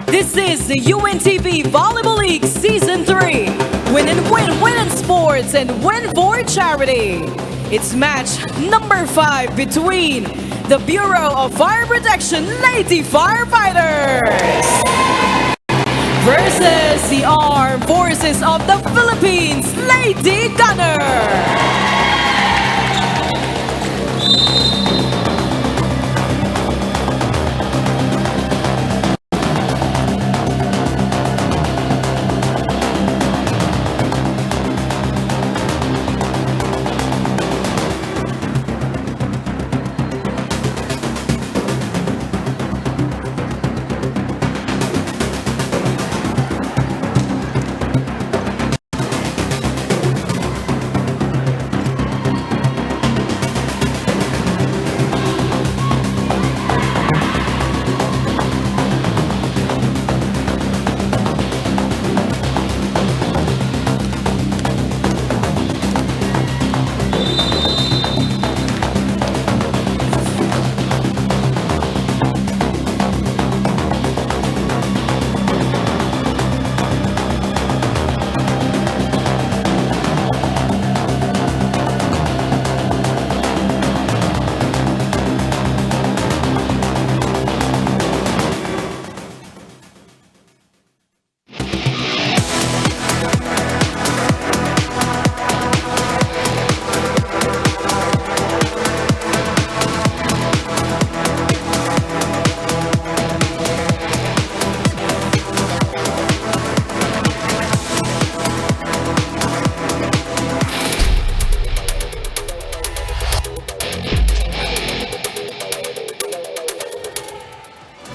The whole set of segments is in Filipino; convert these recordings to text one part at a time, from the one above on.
This is the UNTV Volleyball League Season 3. Win and win, win in sports, and win for charity. It's match number 5 between the Bureau of Fire Protection Lady Firefighters versus the Armed Forces of the Philippines Lady Gunnar.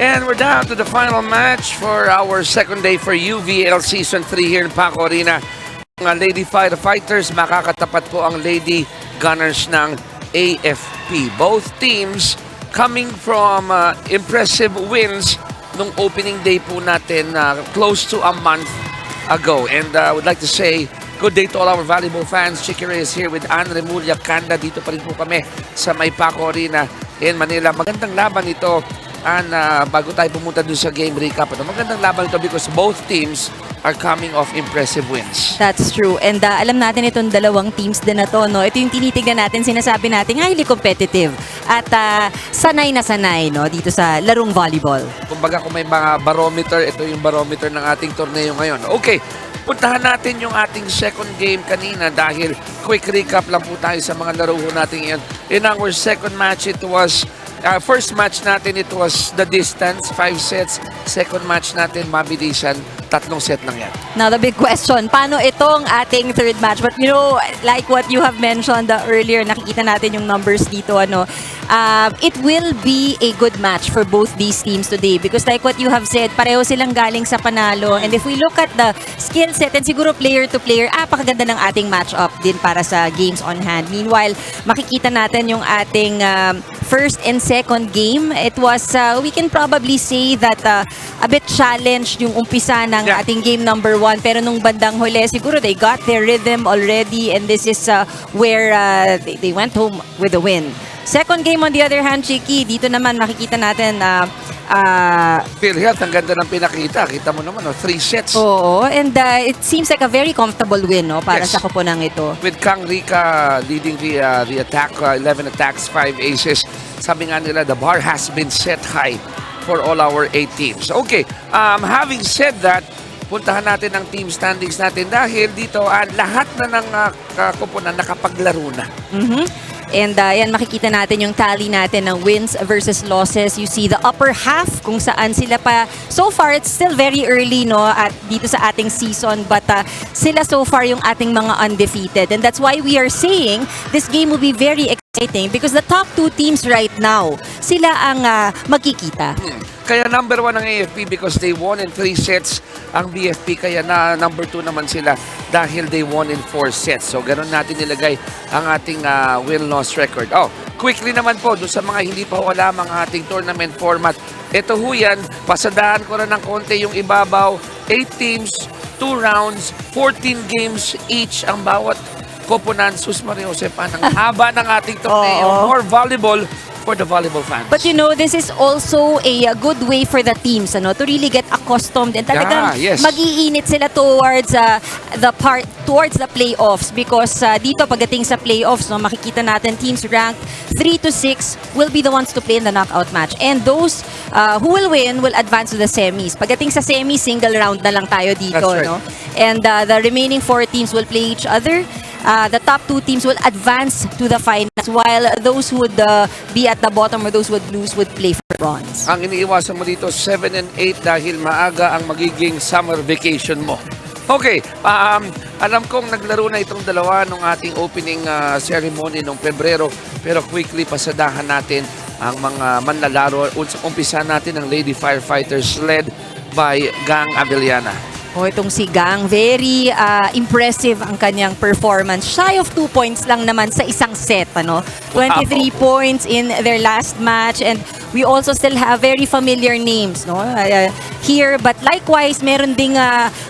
And we're down to the final match for our second day for UVL Season 3 here in Paco Arena. Ang Lady Firefighters, makakatapat po ang Lady Gunners ng AFP. Both teams coming from impressive wins nung opening day po natin close to a month ago. And I would like to say good day to all our volleyball fans. Chicky Reyes here with Anne Remulla Kanda. Dito pa rin po kami sa may Paco Arena in Manila. Magandang laban ito. And bago tayo pumunta dun sa game recap, magandang laban ito because both teams are coming off impressive wins. That's true. And alam natin itong dalawang teams din na to, no? Ito yung tinitignan natin, sinasabi natin, highly competitive. At sanay na sanay, no? Dito sa larong volleyball. Kumbaga kung may mga barometer, ito yung barometer ng ating torneo ngayon. Okay, puntahan natin yung ating second game kanina dahil quick recap lang po tayo sa mga laro natin yan. In our second match, it was first match natin, it was the distance, 5 sets. Second match natin, mabilisan, 3 set lang yan. Now, the big question, paano itong ating third match? But you know, like what you have mentioned earlier, nakikita natin yung numbers dito, ano, it will be a good match for both these teams today because like what you have said, pareho silang galing sa panalo. And if we look at the skill set and siguro player to player, pakaganda ng ating match-up din para sa games on hand. Meanwhile, makikita natin yung ating first and second game. It was, we can probably say that a bit challenged yung umpisa ng ating game number 1. Pero nung bandang huli, siguro they got their rhythm already and this is where they went home with a win. Second game on the other hand, Chiki, dito naman makikita natin Phil Health, ang ganda ng pinakita. Kita mo naman, 3 sets. Oo, and it seems like a very comfortable win, no, para sa koponang ito. With Kang Rica leading the attack, 11 attacks, 5 aces. Sabi nga nila, the bar has been set high for all our 8 teams. Okay, having said that, puntahan natin ang team standings natin dahil dito lahat na ng koponan nakapaglaro na. And yan, makikita natin yung tally natin ng wins versus losses. You see the upper half kung saan sila pa. So far, it's still very early, no, at dito sa ating season. But sila so far yung ating mga undefeated. And that's why we are saying this game will be very exciting because the top 2 teams right now, sila ang magkikita. Kaya number 1 ang AFP because they won in 3 sets. Ang BFP kaya na number 2 naman sila dahil they won in 4 sets. So ganun natin nilagay ang ating win-loss record. Quickly naman po, doon sa mga hindi pa ho alam ang ating tournament format. Ito ho yan, pasadaan ko na ng konti yung ibabaw. 8 teams, 2 rounds, 14 games each ang bawat koponan. Sus Maria Josepa, ang haba ng ating torneo. More volleyball, for the volleyball fans. But this is also a good way for the teams to really get accustomed and talagang mag-iinit sila towards the playoffs because dito pagdating sa playoffs makikita natin teams ranked 3 to 6 will be the ones to play in the knockout match, and those who will win will advance to the semis. Pagdating sa semis, single round na lang tayo dito. That's right. And the remaining 4 teams will play each other. The top 2 teams will advance to the finals, while those who would be at the bottom or those who would lose would play for bronze. Ang iniiwasan mo dito, 7 and 8 dahil maaga ang magiging summer vacation mo. Okay, alam kong naglaro na itong dalawa nung ating opening ceremony noong Pebrero, pero quickly pasadahan natin ang mga manlalaro. Umpisa natin ang Lady Firefighters led by Gang Abellana. Itong si Gang, very impressive ang kanyang performance. Shy of 2 points lang naman sa isang set. 23 points in their last match, and we also still have very familiar names here. But likewise, meron ding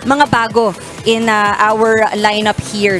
mga bago in our lineup here.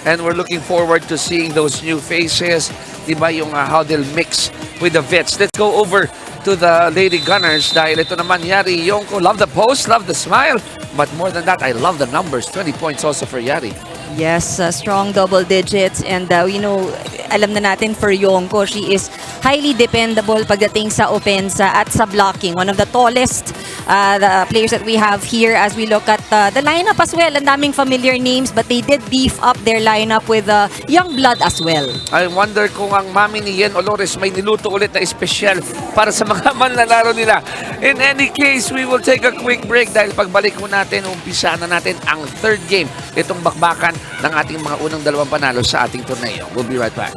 And we're looking forward to seeing those new faces. Diba yung how they'll mix with the vets. Let's go over to the Lady Gunners dahil ito naman Yari Yonko. Love the post, love the smile, but more than that, I love the numbers. 20 points also for Yari. Yes, strong double digits, and alam na natin for Yonko, she is highly dependable pagdating sa offensa at sa blocking. One of the tallest the players that we have here as we look at the lineup as well. Ang daming familiar names, but they did beef up their lineup with young blood as well. I wonder kung ang mami ni Yen Olores may niluto ulit na espesyal para sa mga manlalaro nila. In any case, we will take a quick break dahil pagbalik ko natin, umpisa na natin ang third game. Itong bakbakan ng ating mga unang dalawang panalo sa ating torneo. We'll be right back.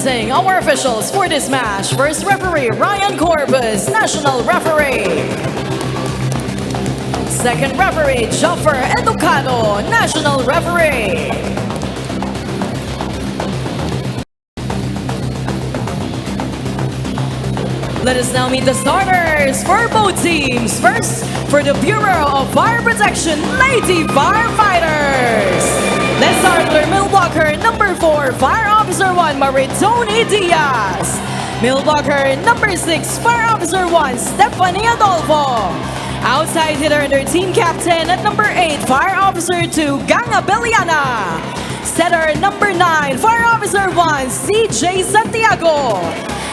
Presenting our officials for this match. First referee, Ryan Corbus, national referee. Second referee, Joffer Educado, national referee. Let us now meet the starters for both teams. First, for the Bureau of Fire Protection, Lady Firefighters. Let's start with Milwaukee number 4, Fire Officer 1, Maritoni Diaz. Milwaukee number 6, Fire Officer 1, Stephanie Adolfo. Outside hitter and their team captain at number 8, Fire Officer 2, Ganga Beliana. Setter number 9, Fire Officer 1, CJ Santiago.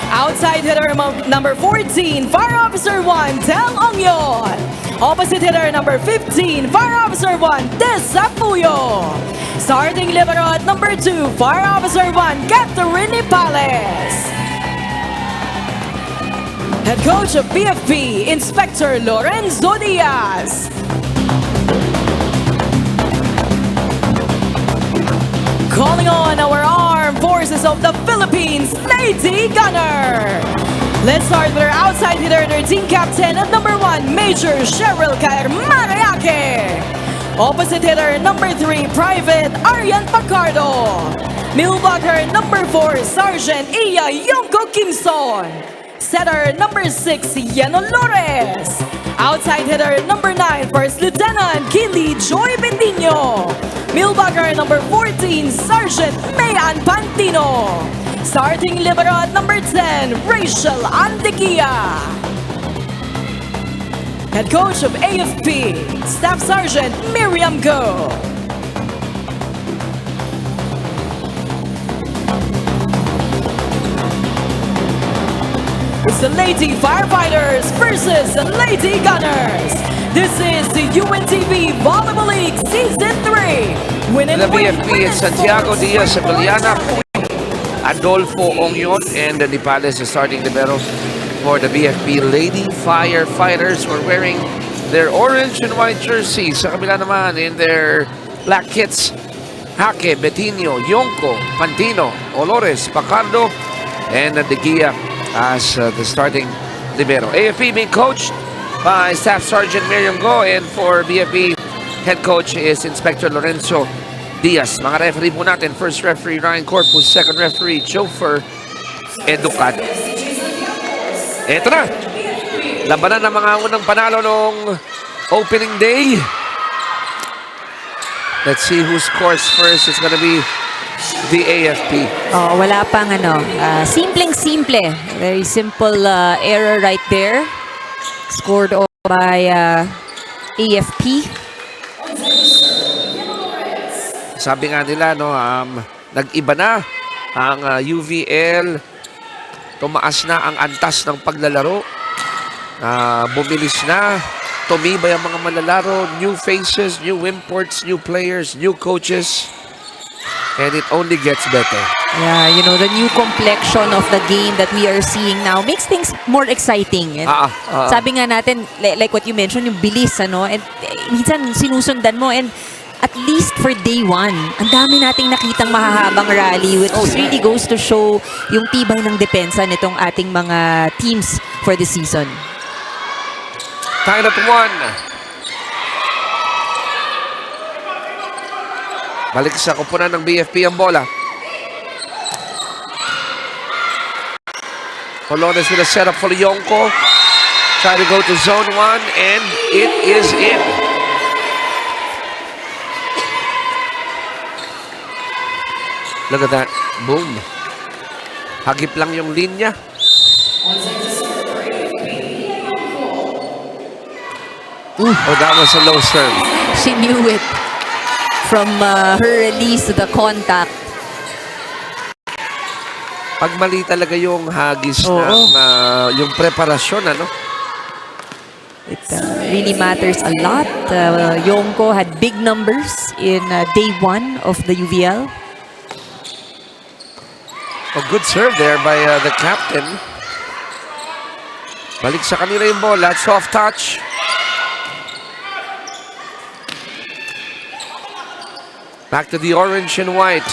Outside hitter number 14, Fire Officer 1, Tel Ongyon. Opposite hitter number 15, Fire Officer 1, Desapuyo. Starting libero at number 2, Fire Officer 1, Catherine Pales. Head coach of BFP, Inspector Lorenzo Diaz. Calling on our armed forces of the Philippines, Lady Gunnar. Let's start with our outside hitter, their team captain at number 1, Major Cheryl Caer Mariaque. Opposite hitter, number 3, Private Arian Pacardo. Milwaukee number 4, Sergeant Iya Yongko Kimson. Setter number 6, Yeno Lores. Outside hitter number 9, First Lieutenant Kili Joy Bendino. Milwaukee number 14, Sergeant Mayan Pantino. Starting libero at number 10, Rachel Antequia. Head coach of AFP, Staff Sergeant Miriam Go. It's the Lady Firefighters versus the Lady Gunners. This is the UNTV Volleyball League Season 3. Win and The win, BFP win is Santiago Diaz Abeliana, Adolfo Ongyon, and the Nipales is starting libero for the BFP Lady Firefighters. Were wearing their orange and white jerseys. Sa kabila naman, in their black kits, Hake, Betinho, Yonko, Pantino, Olores, Pacardo, and De Gia as the starting libero. AFP being coached by Staff Sergeant Miriam Go, and for BFP, head coach is Inspector Lorenzo Diaz. Mga referee po natin, first referee Ryan Corpus, second referee Joffer Educado. Eto na, labanan ng mga unang panalo nung opening day. Let's see who scores first. It's gonna be the AFP. Oh, wala pang simpleng-simple. Very simple error right there. Scored by AFP. Sabi nga nila, no, nag-iba na ang UVL. Tumaas na ang antas ng paglalaro. Bumilis na. Tumibay ang mga manlalaro. New faces, new imports, new players, new coaches. And it only gets better. Yeah, you know, the new complexion of the game that we are seeing now makes things more exciting. And sabi nga natin, like what you mentioned, yung bilis, ano? And minsan sinusundan mo, and at least for day 1, ang dami nating nakitang mahahabang rally, which really goes to show yung tibay ng depensa nitong ating mga teams for this season. Tied at 1. Balik sa kupunan ng BFP ang bola. Polones with a setup for Yonko. Try to go to zone 1, and it is in. Look at that. Boom. Hagip lang yung linya. Oh, that was a low serve. She knew it from her release to the contact. Pag mali talaga yung hagis ng yung preparasyon, ano? It really matters a lot. Yonko had big numbers in day 1 of the UVL. A good serve there by the captain. Balik sa kanila yung bola. Soft touch. Back to the orange and white.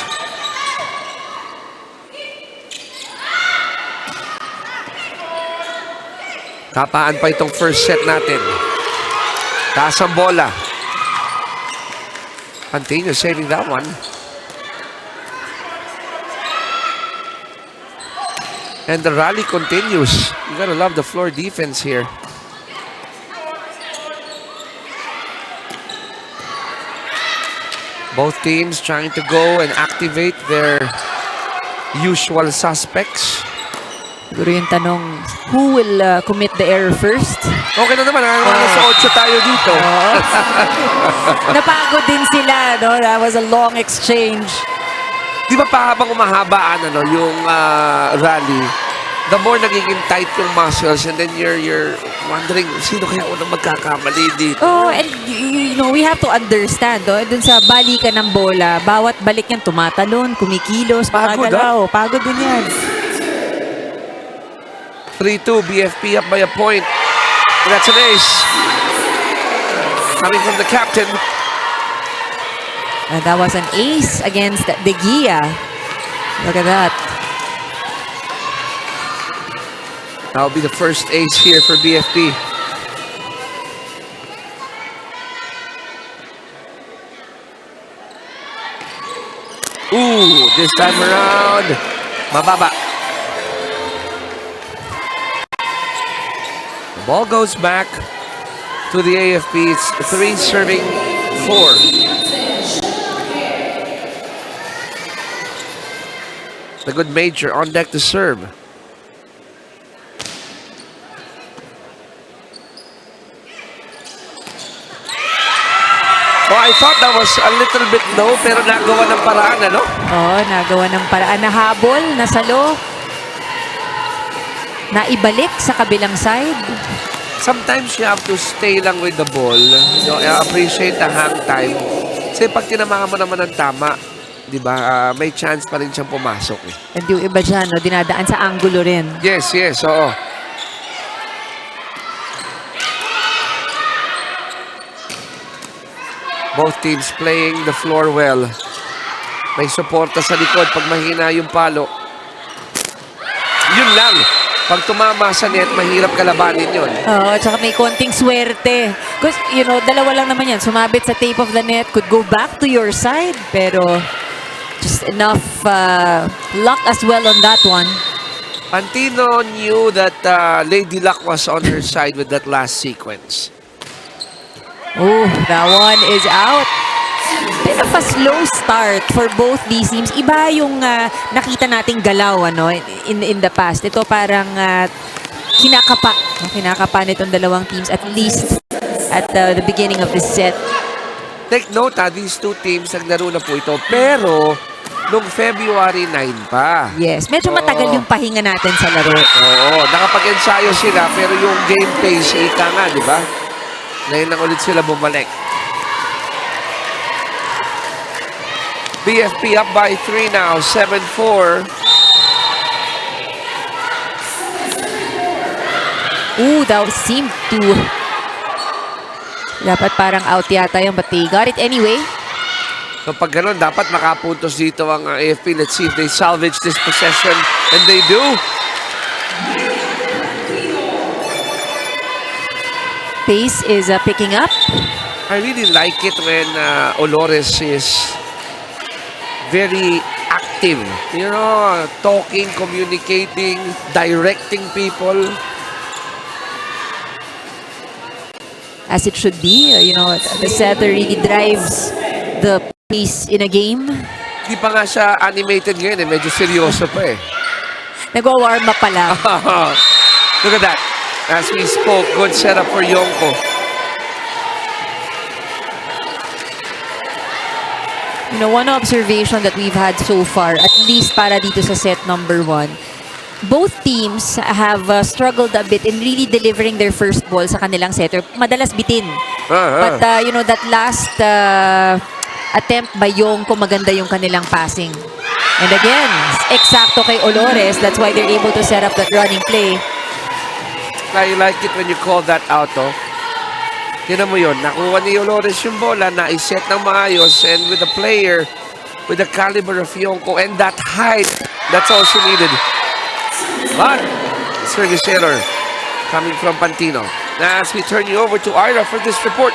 Kapaan pa itong first set natin. Taas ang bola. Continue saving that one. And the rally continues. You gotta love the floor defense here. Both teams trying to go and activate their usual suspects. Siguro yung tanong, who will commit the error first? Okay na naman. Nasa 8 tayo dito. Napagod din sila, no? That was a long exchange. Di ba pa habang umahaba yung rally, the more nagiging tight yung muscles and then you're wondering, sino kaya unang magkakamali dito? Oh, and we have to understand, dun sa balikan ng bola, bawat balik yan tumatalon, kumikilos, Pagod, gumagalaw. Pagod din yan. 3-2, BFP up by a point. That's an ace. Coming from the captain. And that was an ace against De Gia. Look at that. That'll be the first ace here for BFP. Ooh, this time around, mababa. The ball goes back to the AFP. It's 3 serving 4. The good major on deck to serve. Oh, I thought that was a little bit low, pero nagawa ng paraan, ano? Oh, nagawa ng paraan. Nahabol, nasalo. Naibalik sa kabilang side. Sometimes you have to stay lang with the ball. Appreciate the hang time. Kasi pag tinamaan mo naman ng tama, di ba, may chance pa rin siyang pumasok. And yung iba dyan, dinadaan sa angulo rin. Yes, oo. Both teams playing the floor well. May suporta sa likod pag mahina yung palo. Yun lang. Pag tumama sa net, mahirap kalabanin yun. Oo, tsaka may konting swerte. Because, dalawa lang naman yan. Sumabit sa tape of the net, could go back to your side. Pero, just enough luck as well on that one. Pantino knew that Lady Luck was on her side with that last sequence. Oh, that one is out. Bit of a slow start for both these teams. Iba yung nakita nating galaw in the past. Ito parang kinakapa nitong dalawang teams at least at the beginning of this set. Take note these two teams naglaro na po ito pero nung February 9 pa. Yes, medyo matagal yung pahinga natin sa laro. Oo, nakapag-ensayo sila pero yung game pace ika nga, di ba? Ngayon lang ulit sila bumalik. BFP up by 3 now, 7-4. Ooh, that seemed to... Dapat parang out yata yun, but they got it anyway. So pag ganun, dapat makapuntos dito ang AFP. Let's see if they salvage this possession. And they do. Pace is picking up. I really like it when Olores is very active. Talking, communicating, directing people. As it should be. The setter really drives the pace in a game. Di pa nga siya animated ngayon eh. Medyo seryoso pa eh. Nagwa-warm up pa lang. Look at that. As we spoke, good setup for Yonko. One observation that we've had so far, at least para dito sa set number 1, both teams have struggled a bit in really delivering their first ball sa kanilang setter. Madalas bitin. But, that last attempt by Yonko, maganda yung kanilang passing. And again, eksakto kay Olores. That's why they're able to set up that running play. I like it when you call that out, Tinan mo yun, nakuha ni Olores yung bola, na-set ng maayos, and with a player with the caliber of Yonko and that height, that's all she needed. But, service error. coming from Pantino. Now, as we turn you over to Ira for this report.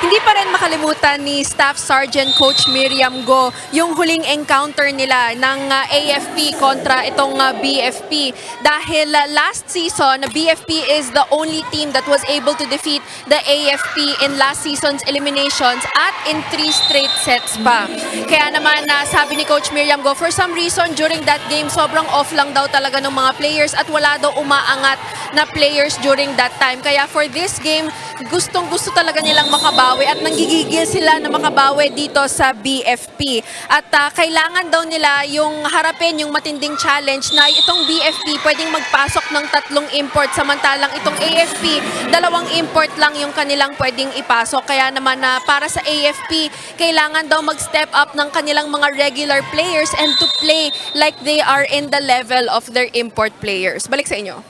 Hindi pa rin makalimutan ni Staff Sergeant Coach Miriam Go yung huling encounter nila ng AFP kontra itong BFP. Dahil last season, BFP is the only team that was able to defeat the AFP in last season's eliminations at in 3 straight sets pa. Kaya naman sabi ni Coach Miriam Go, for some reason during that game, sobrang off lang daw talaga ng mga players at wala daw umaangat na players during that time. Kaya for this game, gustong-gusto talaga nilang makabawi at nanggigigil sila na makabawi dito sa BFP. At kailangan daw nila yung harapin yung matinding challenge na itong BFP pwedeng magpasok ng 3 import samantalang itong AFP 2 import lang yung kanilang pwedeng ipasok. Kaya naman para sa AFP, kailangan daw mag-step up ng kanilang mga regular players and to play like they are in the level of their import players. Balik sa inyo.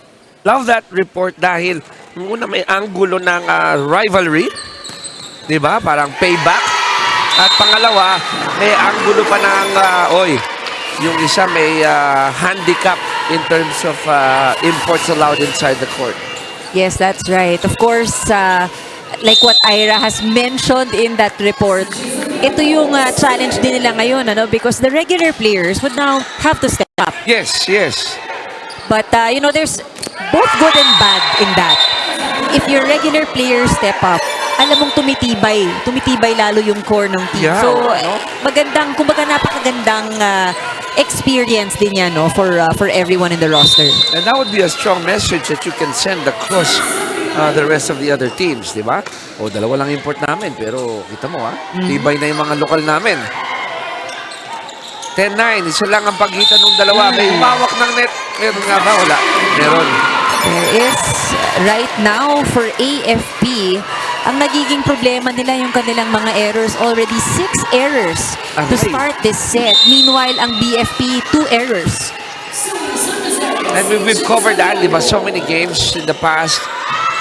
Love that report dahil una may anggulo ng rivalry. Diba? Parang payback. At pangalawa, may anggulo pa ng, yung isa may handicap in terms of imports allowed inside the court. Yes, that's right. Of course, like what Ira has mentioned in that report, ito yung challenge din nila ngayon, because the regular players would now have to step up. Yes, yes. But, there's both good and bad in that. If your regular players step up, alam mong tumitibay lalo yung core ng team. Yeah, so, kumbaga napakagandang experience din yan, for everyone in the roster. And that would be a strong message that you can send across the rest of the other teams, di ba? O, 2 lang import namin, pero kita mo, tibay na yung mga lokal namin. 10-9, isa lang ang pagitan ng dalawa. May umawak ng net. Meron nga ba? Wala. Meron. There is, right now, for AFP, ang nagiging problema nila yung kanilang mga errors. Already 6 errors to start this set. Meanwhile, ang BFP, 2 errors. And we've covered that, di ba? So many games in the past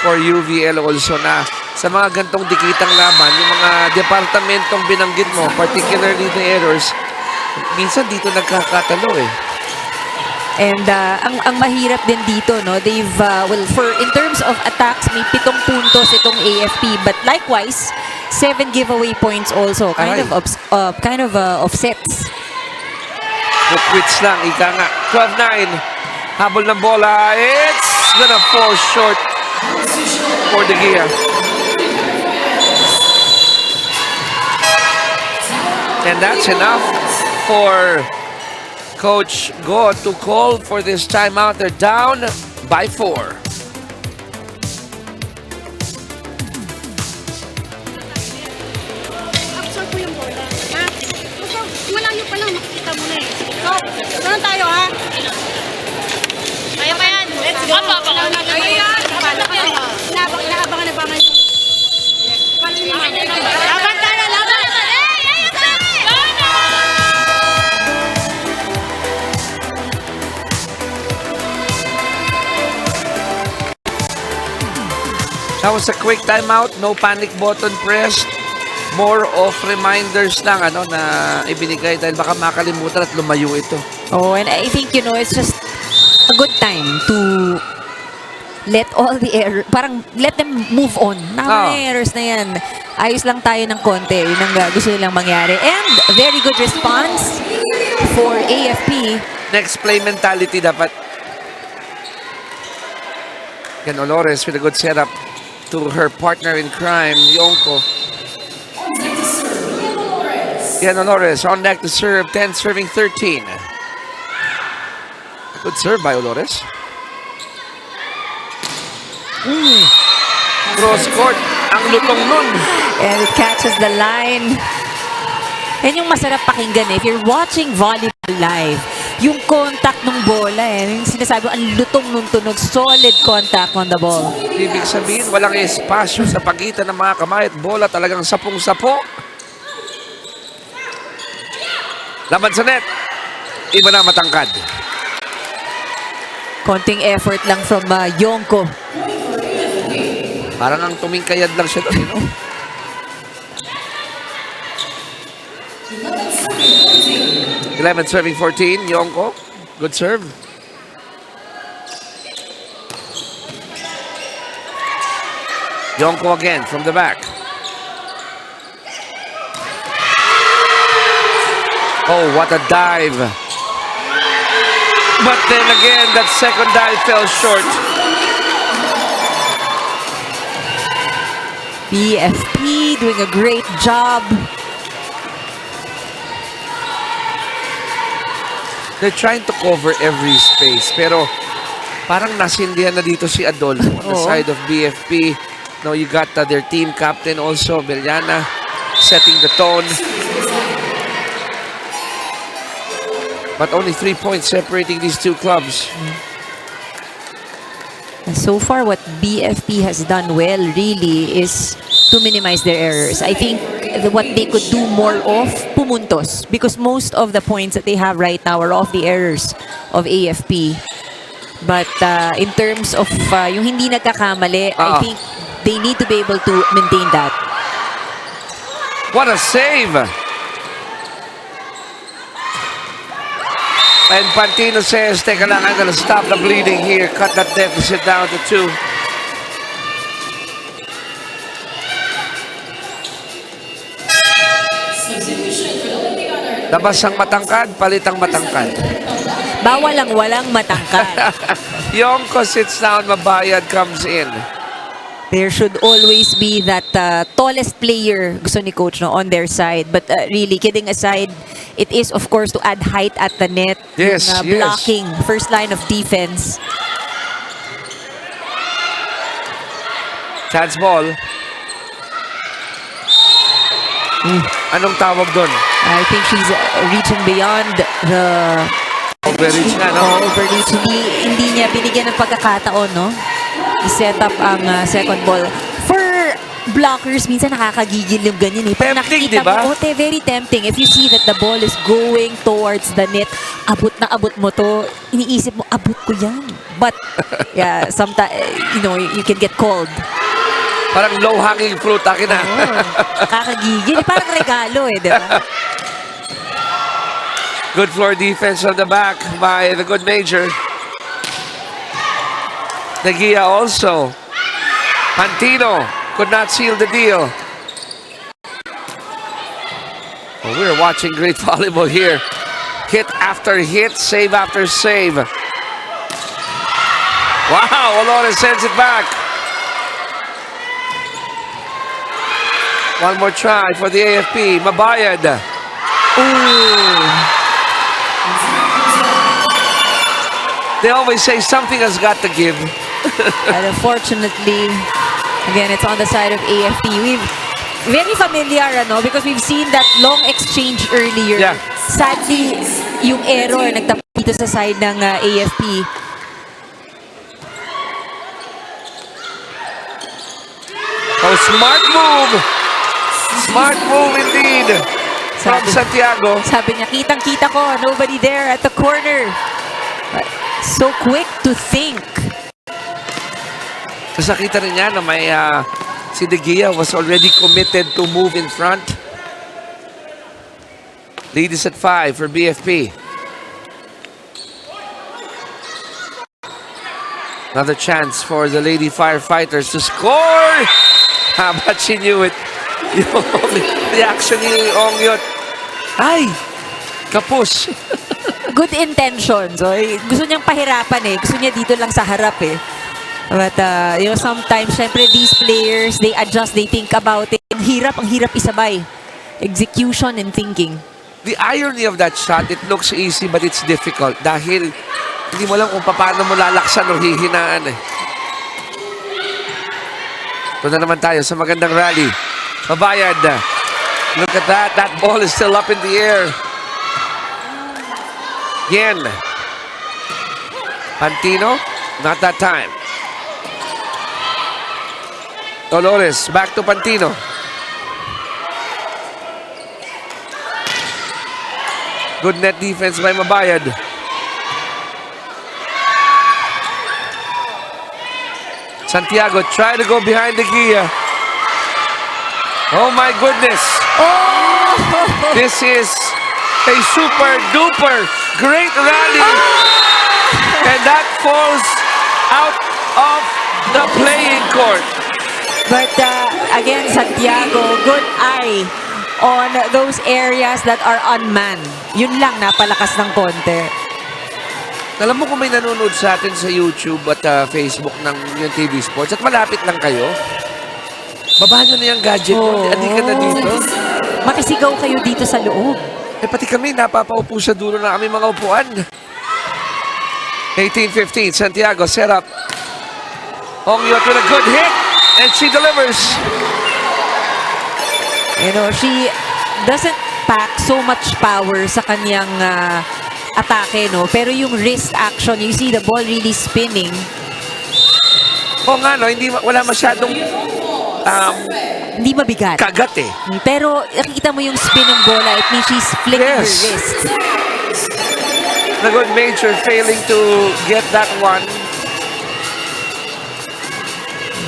for UVL also na sa mga gantong dikitang laban, yung mga departamentong binanggit mo, particularly the errors, minsan dito nagkakatalo eh. And ang mahirap din dito, they've in terms of attacks, may 7 puntos itong AFP, but likewise 7 giveaway points also, kind of offsets. Quits lang, ika nga. 12-9, habol ng bola, it's gonna fall short for the gear. And that's enough for Coach Go to call for this timeout. They're down by 4. Absorb mo yung bola. Ha? Malayo pa lang, makikita mo na eh. So, saan tayo ha? Kaya pa yan. Let's go. Kaya yan. Inaabangan yung... Paano yung mga... Laban tayo, laban! That was a quick timeout, no panic button pressed. More of reminders lang na ibinigay dahil baka makalimutan at lumayo ito. Oh, and I think, it's just a good time to let all the errors, parang let them move on. Mga errors na yan. Ayos lang tayo ng konti. Yun ang gusto nilang mangyari. And very good response for AFP. Next play mentality dapat. Yan, Olores with a good setup to her partner in crime, Yonko. Yan, Olores on deck to serve, 10 serving 13. Good serve by Olores. Cross court, ang lutong nun. And it catches the line. Yan yung masarap pakinggan eh. If you're watching volleyball live, yung contact ng bola yung sinasabi, ang lutong nung tunog, solid contact on the ball. Ibig sabihin, walang espasyo sa pagitan ng mga kamay at bola, talagang sapong-sapo. Laban sa net, iba na matangkad. Konting effort lang from Yonko. Parang ang tumingkayad lang siya doon, 11 serving 14, Yonko. Good serve. Yonko again from the back. Oh, what a dive. But then again, that second dive fell short. BFP doing a great job. They're trying to cover every space. Pero parang nasindihan na dito si Adolfo on the side of BFP. Now you got their team captain also, Beliana, setting the tone. But only 3 points separating these two clubs. So far, what BFP has done well really is to minimize their errors. I think what they could do more of, pumuntos. Because most of the points that they have right now are off the errors of AFP. But in terms of yung hindi nagkakamali, I think they need to be able to maintain that. What a save! And Pantino says, teka lang, I'm gonna stop the bleeding here. Cut that deficit down to 2. Labas ang matangkad, palit ang matangkad. Bawal ang walang matangkad. Yonko sits down, Mabayad comes in. There should always be that tallest player, gusto ni coach, no, on their side. But really, kidding aside, it is of course to add height at the net. Yes, yung, blocking, first line of defense. Chance ball. Anong tawag doon? I think she's reaching beyond the Overreach na, no? overreach. Hindi niya binigyan ng pagkakataon, no? I-set up ang second ball. For blockers, minsan nakakagigil yung ganyan eh. Pag Tempting, nakikita diba? mo, very tempting. If you see that the ball is going towards the net, abot na abot mo to, iniisip mo, abot ko yan. But, yeah, sometimes, you can get called. Parang low-hanging fruit, akin na. Nakakagigil. Parang regalo eh, di ba? Good floor defense on the back by the good Major. Negia also. Pantino could not seal the deal. Well, we're watching great volleyball here. Hit after hit, save after save. Wow, Olores sends it back. One more try for the AFP. Mabayad. Ooh. They always say something has got to give. And unfortunately, again, it's on the side of AFP. We've very familiar, because we've seen that long exchange earlier. Yeah. Sadly, yung error nagtapos dito sa side ng AFP. Oh, smart move! Smart move indeed from Santiago. Sabi niya, kitang-kita ko, nobody there at the corner. But so quick to think. Kasi nakita rin niya na may si De Gia was already committed to move in front. Lead is at 5 for BFP. Another chance for the Lady Firefighters to score! But she knew it. Yung reaction ni Ongyot. Ay! Kapos! Good intentions. Gusto niyang pahirapan eh. Gusto niya dito lang sa harap eh. But, sometimes, syempre, these players, they adjust, they think about it. Ang hirap isabay. Execution and thinking. The irony of that shot, it looks easy but it's difficult dahil hindi mo lang kung paano mo lalaksan o hihinaan eh. Ito na naman tayo sa magandang rally. Mabayad. Look at that. That ball is still up in the air. Again. Pantino, not that time. Dolores, back to Pantino. Good net defense by Mabayad. Santiago try to go behind the Gia. Oh my goodness. Oh! This is a super duper great rally. And that falls out of the playing court. But again, Santiago, good eye on those areas that are unmanned. Yun lang, napalakas ng konti. Alam mo kung may nanonood sa atin sa YouTube at Facebook ng UNTV Sports at malapit lang kayo, baba nyo na yung gadget mo. Adi ka na dito. Makisigaw kayo dito sa loob. Eh pati kami, napapaupo sa dulo na kami mga upuan. 18-15, Santiago set up. Ongyot with a good hit and she delivers. You know, she doesn't pack so much power sa kanyang atake, no? Pero yung wrist action, you see the ball really spinning. O nga, no? Wala masyadong Hindi mabigat. kagat eh. Pero nakikita mo yung spin ng bola. It means she's flicking her Yes. wrist. The good Major failing to get that one.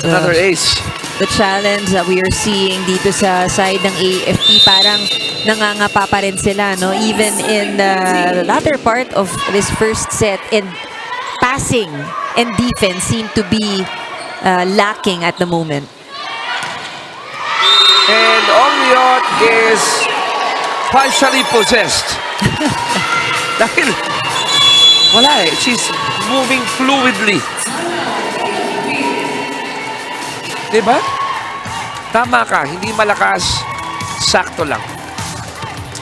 Another ace. The challenge that we are seeing dito sa side ng AFP, parang nangangapa pa rin sila, no? Even in the latter part of this first set, and passing and defense seem to be lacking at the moment. And Ongyot is partially possessed. Dahil wala eh. She's moving fluidly. Diba? Tama ka. Hindi malakas. Sakto lang.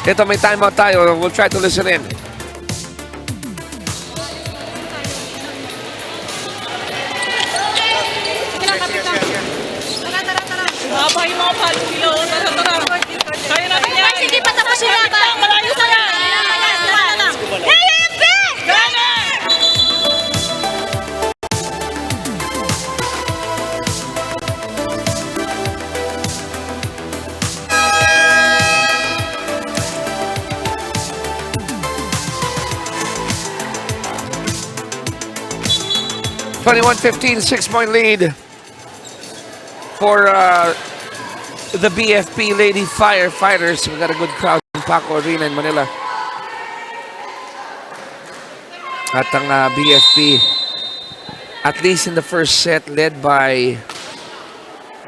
Ito, may timeout tayo. We'll try to listen in. Sige lang, kapit lang. Tara. Haba yung mga palo nila. Tara. Kaya natin yan. Sige, patapos sila ba? Malayo sa yan. AFP! Gunnar! (21-15), 6-point lead for the BFP Lady Firefighters. We got a good crowd in Paco Arena in Manila. At ang BFP, at least in the first set, led by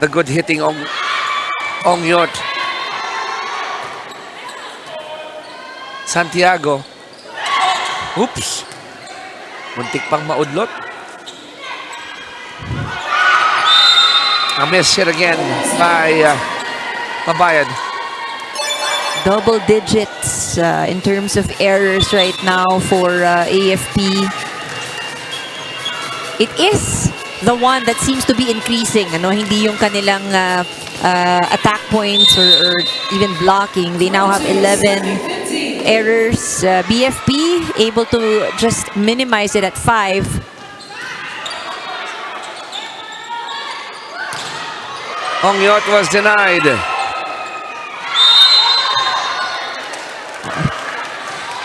the good hitting Ongyot. Santiago. Oops. Muntik pang maudlot. A miss hit again by Mabayad. Double digits in terms of errors right now for AFP. It is the one that seems to be increasing. Ano? Hindi yung kanilang attack points or even blocking. They now have 11 errors. BFP able to just minimize it at 5. Ongyot was denied.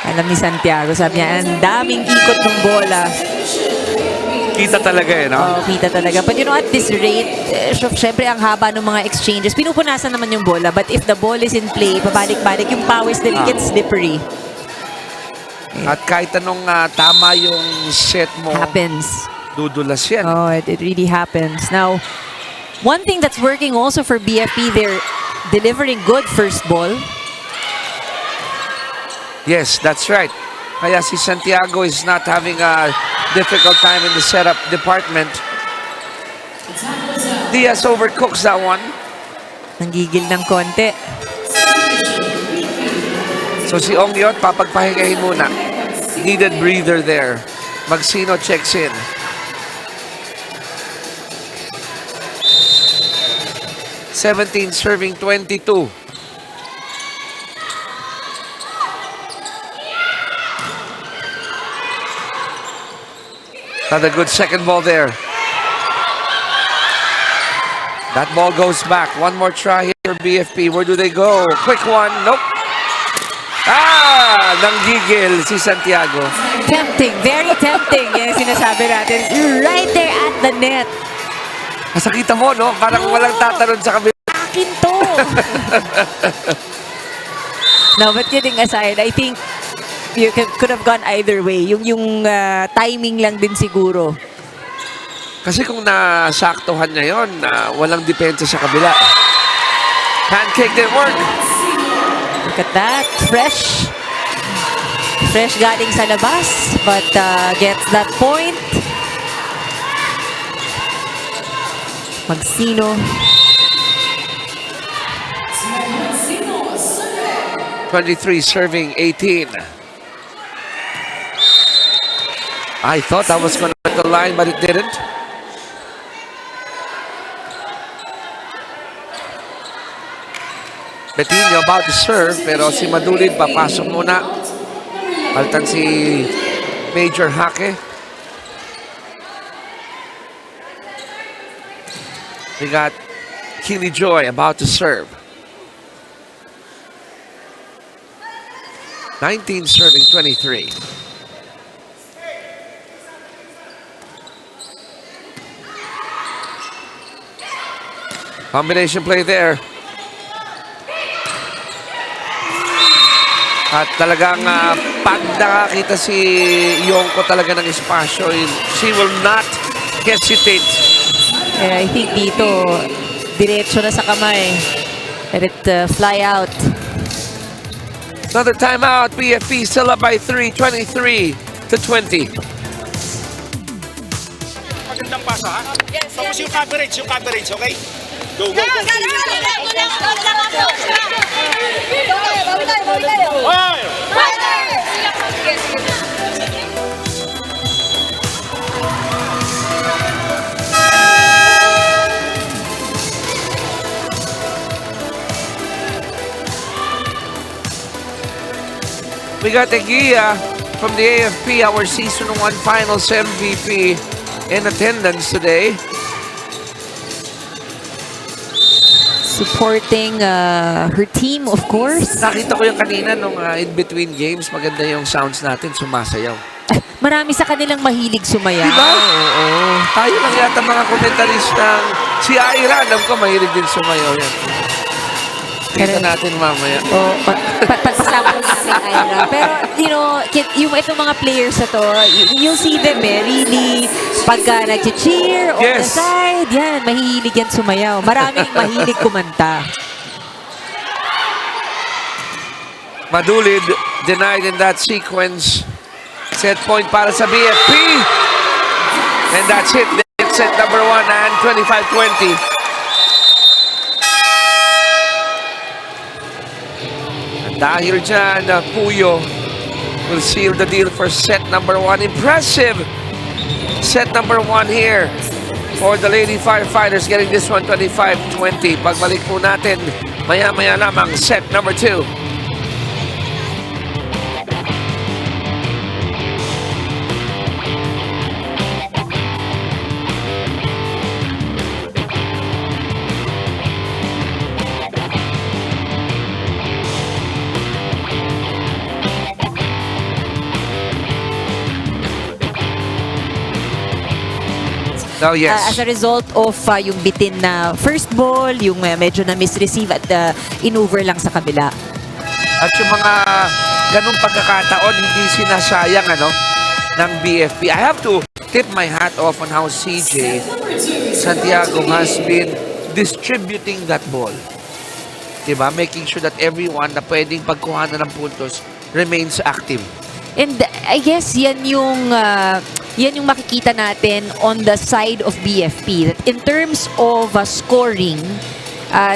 Alam ni Santiago, sabi niya, ang daming ikot ng bola. Kita talaga eh, no? Oh, kita talaga. But you know, at this rate, syempre ang haba ng mga exchanges. Pinupunasan naman yung bola. But if the ball is in play, pabalik-balik, yung pawis din gets slippery. At kahit anong tama yung set mo, Happens. dudulas yan. Oh, it really happens. Now, one thing that's working also for BFP, they're delivering good first ball. Yes, that's right. Kaya si Santiago is not having a difficult time in the setup department. Diaz overcooks that one. Nanggigil ng konti. So si Ongyot, papagpahingahin muna. Needed breather there. Magsino checks in. Serving 22. Not a good second ball there. That ball goes back. One more try here for BFP. Where do they go? Quick one. Nope. Nanggigil si Santiago. Tempting. Very tempting. Yan sinasabi natin. Right there at the net. Masakita mo, no? Parang walang tatalon sa kabila. Akin to. No, but kidding aside, I think you could have gone either way. Yung timing lang din siguro. Kasi kung nasaktuhan niya yun, walang depensa sa kabila. Pancake didn't work. Look at that. Fresh. Fresh galing sa labas, but gets that point. Magsino. 23 serving 18. I thought that was going to hit the line, but it didn't. Betinho about to serve, pero si Madulid papasok muna. Paltan si Major Hake. We got Keely Joy about to serve. 19 serving 23. Combination play there. At talagang pag nakakita si Yongko talaga ng espasyo, she will not hesitate. I think dito, diretso na sa kamay. Let it fly out. Another timeout. BFP still up by 3, 23 to 20. Magandang pasa, ha? Yes, tapos yung coverage, okay? Go, go, go. We got Eguia from the AFP, our Season 1 Finals MVP, in attendance today. Supporting her team, of course. Nakita ko yung kanina nung in-between games, maganda yung sounds natin, sumasayaw. Marami sa kanilang mahilig sumayaw. Diba? Oo. Tayo lang yata mga komentaristang si Ira, alam ko mahilig din sumayaw yan. Kita natin mamaya. Oh, pagpasama ko natin, Ira. Pero, you know, yung itong mga players na to, you'll see them really, pagka nag-cheer on the side, yan, mahilig yan sumayaw. Maraming mahilig kumanta. Madulid denied in that sequence. Set point para sa BFP. And that's it. Next set number 1 and 25-20. Dahil dyan, Puyo will seal the deal for set number 1. Impressive set number 1 here for the Lady Firefighters, getting this one 25-20. Pagbalik po natin, maya-maya lamang set number 2. Oh, yes. As a result of yung bitin na first ball, yung medyo na misreceive at in-over lang sa kabila. At yung mga ganung pagkakataon, hindi sinasayang ng BFP. I have to tip my hat off on how CJ Santiago has been distributing that ball. Diba? Making sure that everyone na pwedeng pagkuhanan ng puntos remains active. And I guess yan yung makikita natin on the side of BFP. That in terms of scoring,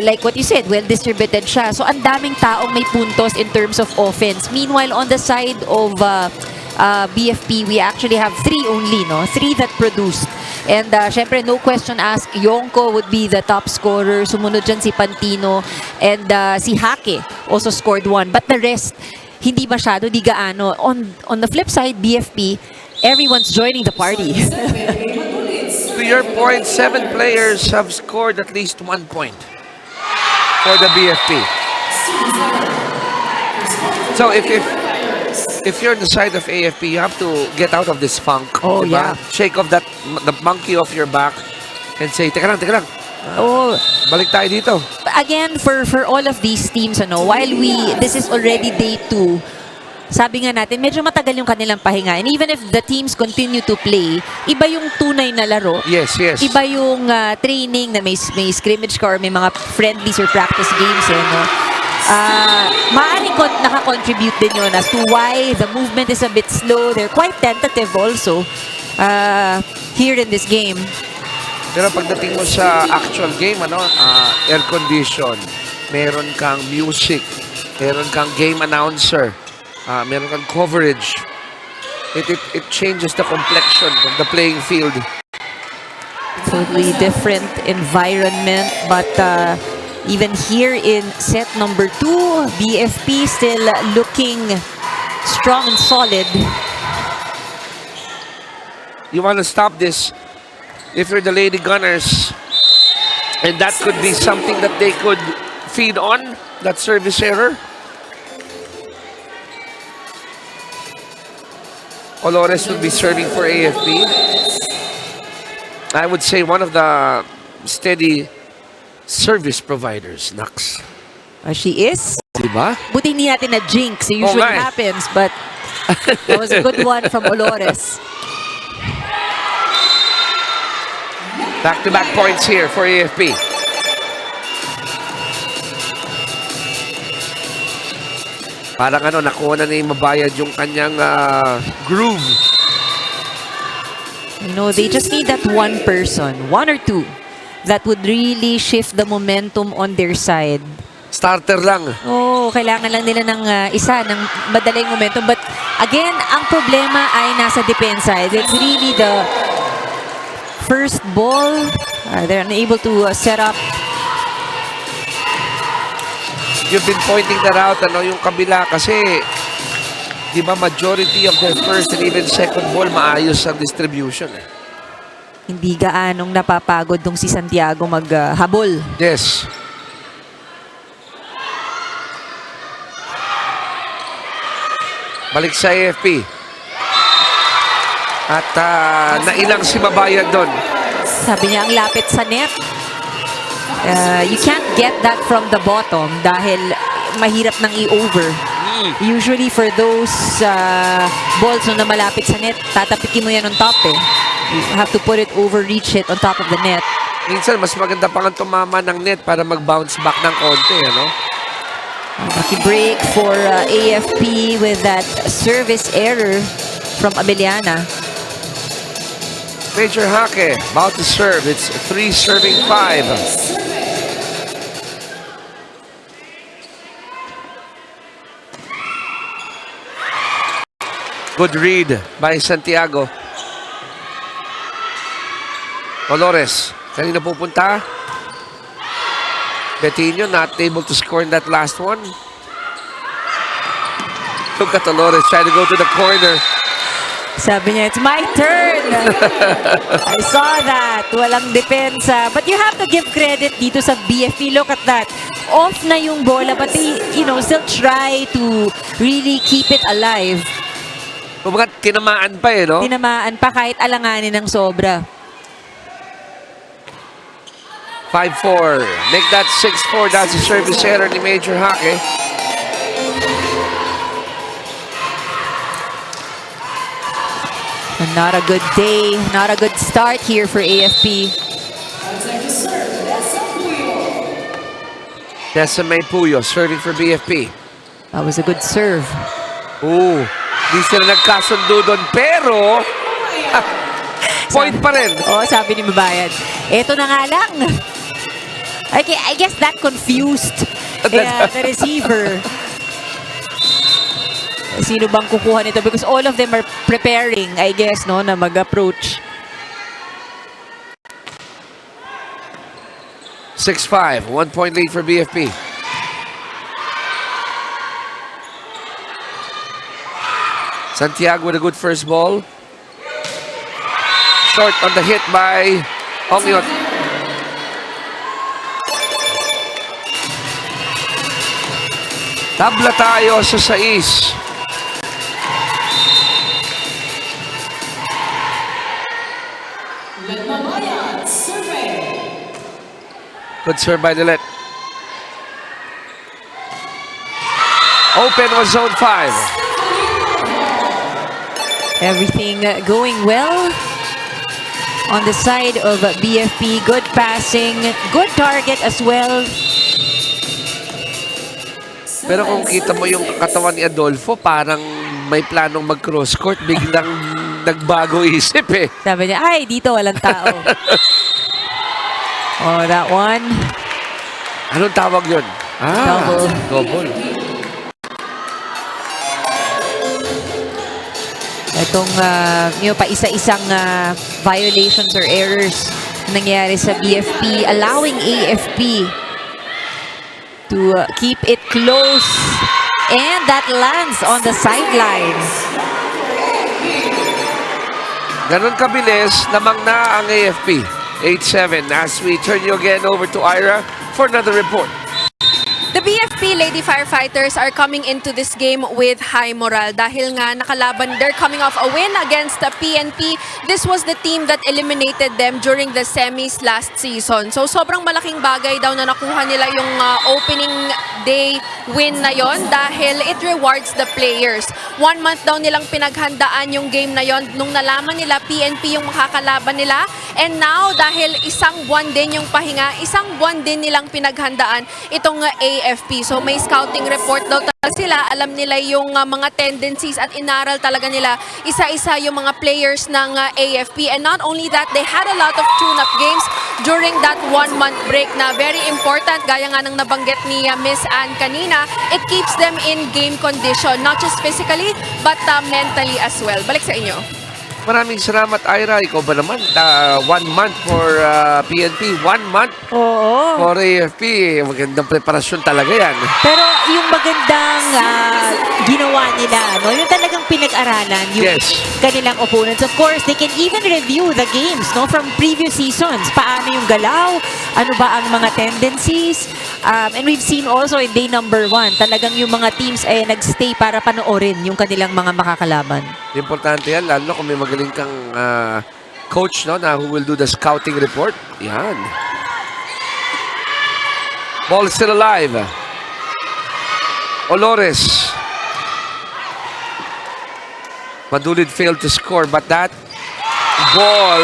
like what you said, well-distributed siya. So, ang daming taong may puntos in terms of offense. Meanwhile, on the side of BFP, we actually have 3 only, no? 3 that produced. And syempre, no question asked, Yongko would be the top scorer. Sumunod dyan si Pantino. And si Hake also scored 1. But the rest, hindi masyado, di gaano. On the flip side, BFP, everyone's joining the party. To your point, 7 players have scored at least 1 point for the BFP. So if you're on the side of AFP, you have to get out of this funk. Oh, diba? yeah. Shake off the monkey off your back and say, teka lang. Balik tayo dito. Again, for all of these teams, while this is already day 2, sabi nga natin, medyo matagal yung kanilang pahinga. And even if the teams continue to play, iba yung tunay na laro. Yes, yes. Iba yung training na may scrimmage ka or may mga friendlies or practice games. No? Maaaring nakakontribute din yun as to why the movement is a bit slow. They're quite tentative also here in this game. Pero pagdating mo sa actual game, air condition, meron kang music, meron kang game announcer, meron kang coverage. It changes the complexion of the playing field. Totally different environment, but even here in set number 2, BFP still looking strong and solid. You want to stop this if you're the Lady Gunners, and that could be something that they could feed on, that service error. Olores will be serving for AFP. I would say one of the steady service providers, Nax. She is. Diba? Buti hindi natin na jinx. It usually nga eh. happens, but that was a good one from Olores. Back-to-back points here for AFP. Parang nakuha na yung mabayad yung kanyang groove. You know, they just need that one person, one or two, that would really shift the momentum on their side. Starter lang. Oh, kailangan lang nila ng isa, ng madaling momentum. But again, ang problema ay nasa depensa. It's really the first ball. They're unable to set up. You've been pointing that out, yung kabila kasi, di ba, majority of their first and even second ball, maayos ang distribution. Hindi gaanong napapagod dong si Santiago maghabol. Yes. Balik sa AFP. At nailang si Mabayad doon. Sabi niya, ang lapit sa net. You can't get that from the bottom dahil mahirap nang i-over. Usually for those balls na malapit sa net, tatapikin mo yan on top eh. You have to put it over, reach it on top of the net. Minsan, mas maganda pa nga tumama ng net para mag-bounce back ng konti, Lucky break for AFP with that service error from Abeliana. Major Hake, about to serve. It's 3 serving 5. Good read by Santiago. Olores, kanina pupunta. Betinho not able to score in that last one. Look at Olores trying to go to the corner. Sabi niya, it's my turn. I saw that. Walang depensa. But you have to give credit dito sa BFP. Look at that. Off na yung bola, but they, still try to really keep it alive. Kumbaga, tinamaan pa no? Tinamaan pa kahit alanganin ng sobra. 5-4. Make that 6-4. That's a service error ni Major Hake. Not a good day. Not a good start here for AFP. Decime Puyo serving for BFP. That was a good serve. Ooh, di sila nagkasundo doon. Pero, point pa rin. Sabi ni Mabayad. Eto na nga lang. Okay, I guess that confused the receiver. Sino bang kukuha nito? Because all of them are preparing, I guess, na mag-approach. 6-5. 1 point lead for BFP. Santiago with a good first ball. Short on the hit by Ongyot. Tabla tayo sa 6. Good serve by Dilet. Open was zone 5. Everything going well on the side of BFP. Good passing, good target as well. Pero kung kita mo yung katawan ni Adolfo, parang may planong mag-cross court, biglang nagbago isip eh. Sabi niya, ay, dito walang tao. Oh, that one. Anong tawag yun? Double. Double. Itong pa isa-isang violations or errors nangyari sa BFP, allowing AFP to keep it close. And that lands on the sidelines. Ganon kabilis, lamang na ang AFP. 8-7 as we turn you again over to Ira for another report. The BFP Lady Firefighters are coming into this game with high morale dahil nga nakalaban, they're coming off a win against the PNP. This was the team that eliminated them during the semis last season. So sobrang malaking bagay daw na nakuha nila yung opening day win na yon dahil it rewards the players. 1 month daw nilang pinaghandaan yung game na yon nung nalaman nila PNP yung makakalaban nila. And now dahil isang buwan din yung pahinga, isang buwan din nilang pinaghandaan itong AFP. So may scouting report daw talaga sila. Alam nila yung mga tendencies at inaral talaga nila isa-isa yung mga players ng AFP. And not only that, they had a lot of tune-up games during that 1 month break na very important. Gaya nga ng nabanggit ni Miss Ann kanina, it keeps them in game condition, not just physically, but mentally as well. Balik sa inyo. Maraming salamat, Ira. Ikaw ba naman? 1 month for PNP, 1 month Oo. for AFP. Magandang preparasyon talaga yan. Pero yung magandang ginawa nila, no? Yung talagang pinag-aralan yung Yes. kanilang opponents. Of course, they can even review the games, no, from previous seasons. Paano yung galaw? Ano ba ang mga tendencies? And we've seen also in day number 1, talagang yung mga teams ay nagstay para panoorin yung kanilang mga makakalaban. Importante yan, lalo kung may magaling kang coach, no, na who will do the scouting report. Yan. Ball still alive. Olores. Madulid failed to score, but that ball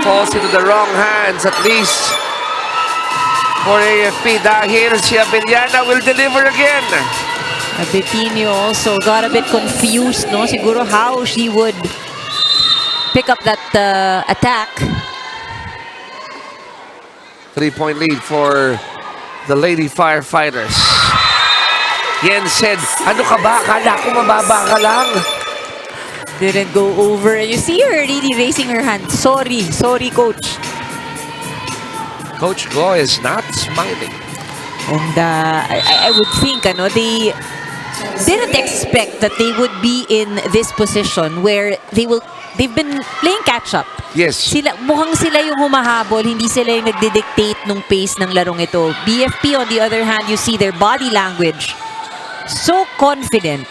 falls into the wrong hands, at least for AFP. Dahil si Abellana will deliver again. Betinho also got a bit confused, no? Siguro how she would pick up that attack. 3-point lead for the Lady Firefighters. Yen said, ano ka ba? Akala ko mababa ka lang. Didn't go over. You see her really raising her hand. Sorry, coach. Coach Go is not smiling. And I would think, they didn't expect that they would be in this position where they've been playing catch-up. Yes. Mukhang sila yung humahabol, hindi sila yung nagdidictate nung pace ng larong ito. BFP, on the other hand, you see their body language. So confident.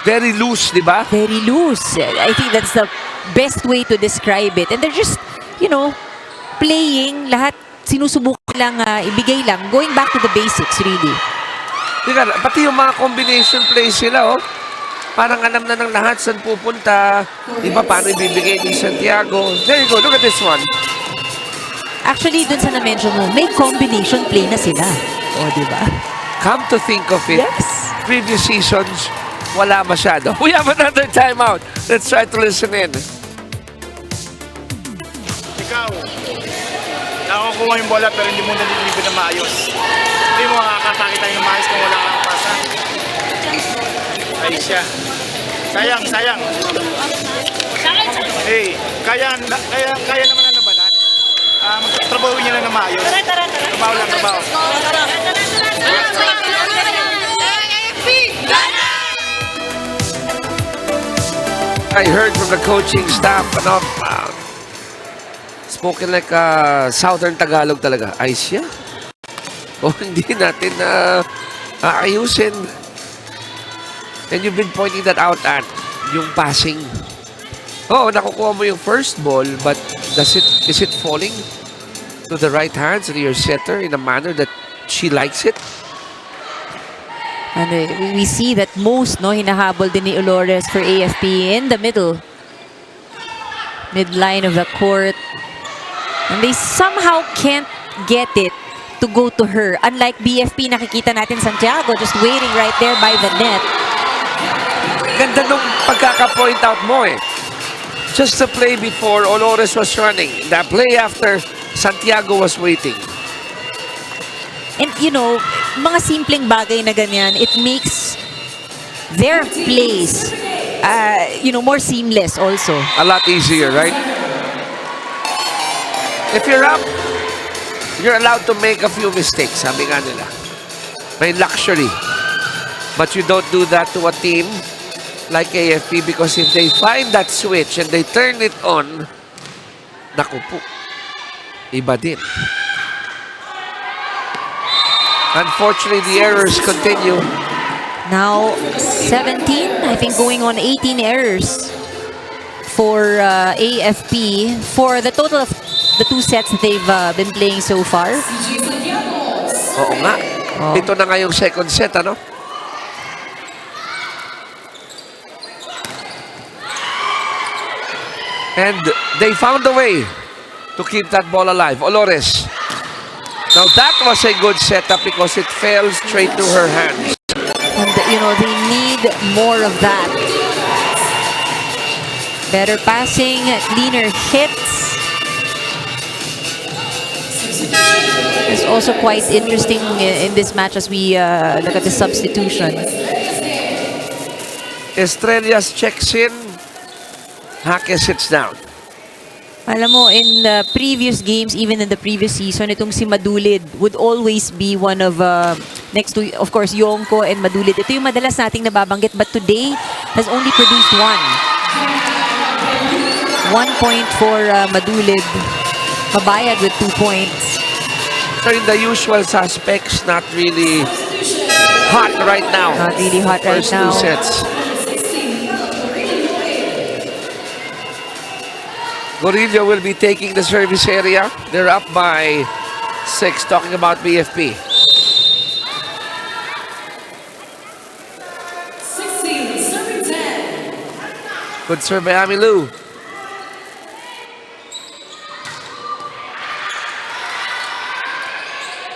Very loose, di ba? Very loose. I think that's the best way to describe it. And they're just, playing lahat, sinusubukan lang, ibigay lang. Going back to the basics, really. Tika, pati yung mga combination plays sila, oh. Parang alam na ng lahat saan pupunta. Iba paano ibibigay ni Santiago. There you go, look at this one. Actually, dun sa na-mention mo, may combination play na sila. O, di ba? Come to think of it, Yes. previous seasons, wala masyado. We have another timeout. Let's try to listen in. Ikaw, nakukuha yung bola pero hindi mo nalilibre na maayos. Hindi mo makakapakita yung maayos kung wala kang pasa. Ay siya. Sayang. Hey, kaya naman na labanan. Magtrabaho niya na maayos. Trabaho lang. I heard from the coaching staff, spoken like Southern Tagalog talaga. Ay siya. O hindi natin aayusin. And you've been pointing that out at yung passing. Oh, nakukuha mo yung first ball, but is it falling to the right hands of your setter in a manner that she likes it? And we see that most hinahabol din ni Olores for AFP in the middle. Midline of the court. And they somehow can't get it to go to her. Unlike BFP, nakikita natin Santiago just waiting right there by the net. Ganda nung pagkaka-point out mo eh. Just the play before, Olores was running. The play after, Santiago was waiting. And you know, mga simpleng bagay na ganyan, it makes their plays, more seamless also. A lot easier, right? If you're up, you're allowed to make a few mistakes, sabi nga nila. May luxury. But you don't do that to a team like AFP because if they find that switch and they turn it on, naku po, iba din. Unfortunately, the errors continue. Now, 17, I think going on 18 errors for AFP for the total of the 2 sets that they've been playing so far. Oo nga. Ito na nga yung second set, ano? And they found a way to keep that ball alive. Olores. Now that was a good setup because it fell straight to her hands. And they need more of that. Better passing, cleaner hits. It's also quite interesting in this match as we look at the substitution. Estrellas checks in. Hake sits down. Alam mo, in previous games, even in the previous season, itong si Madulid would always be one of, next to, of course, Yongko and Madulid. Ito yung madalas nating nababanggit, but today has only produced 1 point for Madulid. Mabayad with 2 points. So in the usual suspects, not really hot right now. Not really hot right First now. 2 sets. Gorillo will be taking the service area. They're up by 6, talking about BFP. 16, serving 10. Good serve by Amilu.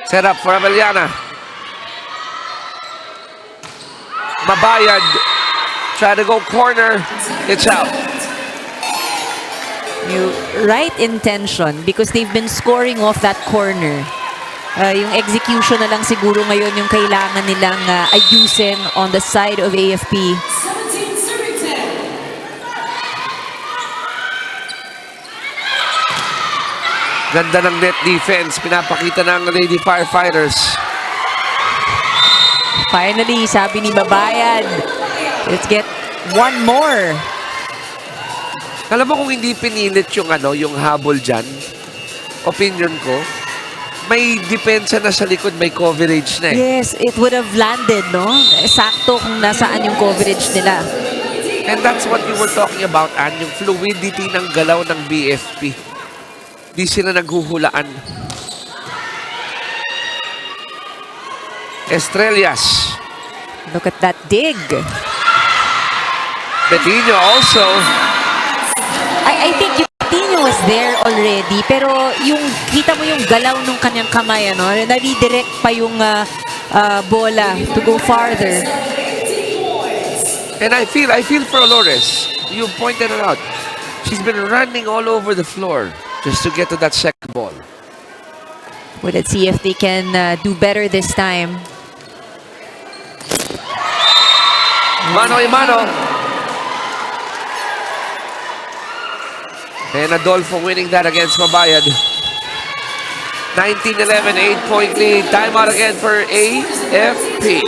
Set up for Abeliana. Mabayad. Try to go corner. It's out. Right intention because they've been scoring off that corner. Yung execution na lang siguro ngayon yung kailangan nilang ayusin on the side of AFP. 17, serving 10. Ganda ng net defense. Pinapakita ng Lady Firefighters. Finally, sabi ni Babayad, let's get one more. Alam mo kung hindi pinilit yung habol dyan, opinion ko, may depensa na sa likod, may coverage na eh. Yes, it would have landed, no? Sakto kung nasaan yung coverage nila. And that's what you were talking about, Ann, yung fluidity ng galaw ng BFP. Di sila naghuhulaan. Estrellas. Look at that dig. Betinho also. I think yung Tino was there already, pero yung kita mo yung galaw ng kanyang kamay, na-redirect pa yung bola to go farther. And I feel for Olores. You pointed it out. She's been running all over the floor just to get to that second ball. Well, let's see if they can do better this time. Mano y mano. And Adolfo winning that against Mabayad. 19-11, 8-point lead. Timeout again for AFP.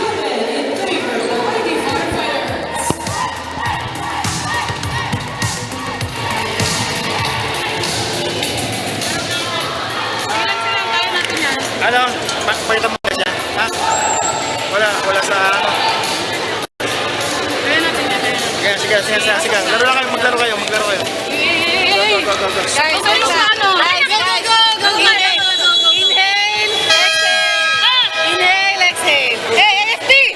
Ano? Pakita mo ka dyan. Ha? Wala sa ano. Sige. Laro lang kayo, maglaro kayo. Go. Guys, ano? Go. Inhale, exhale. Inhale, exhale. Hey, AFP!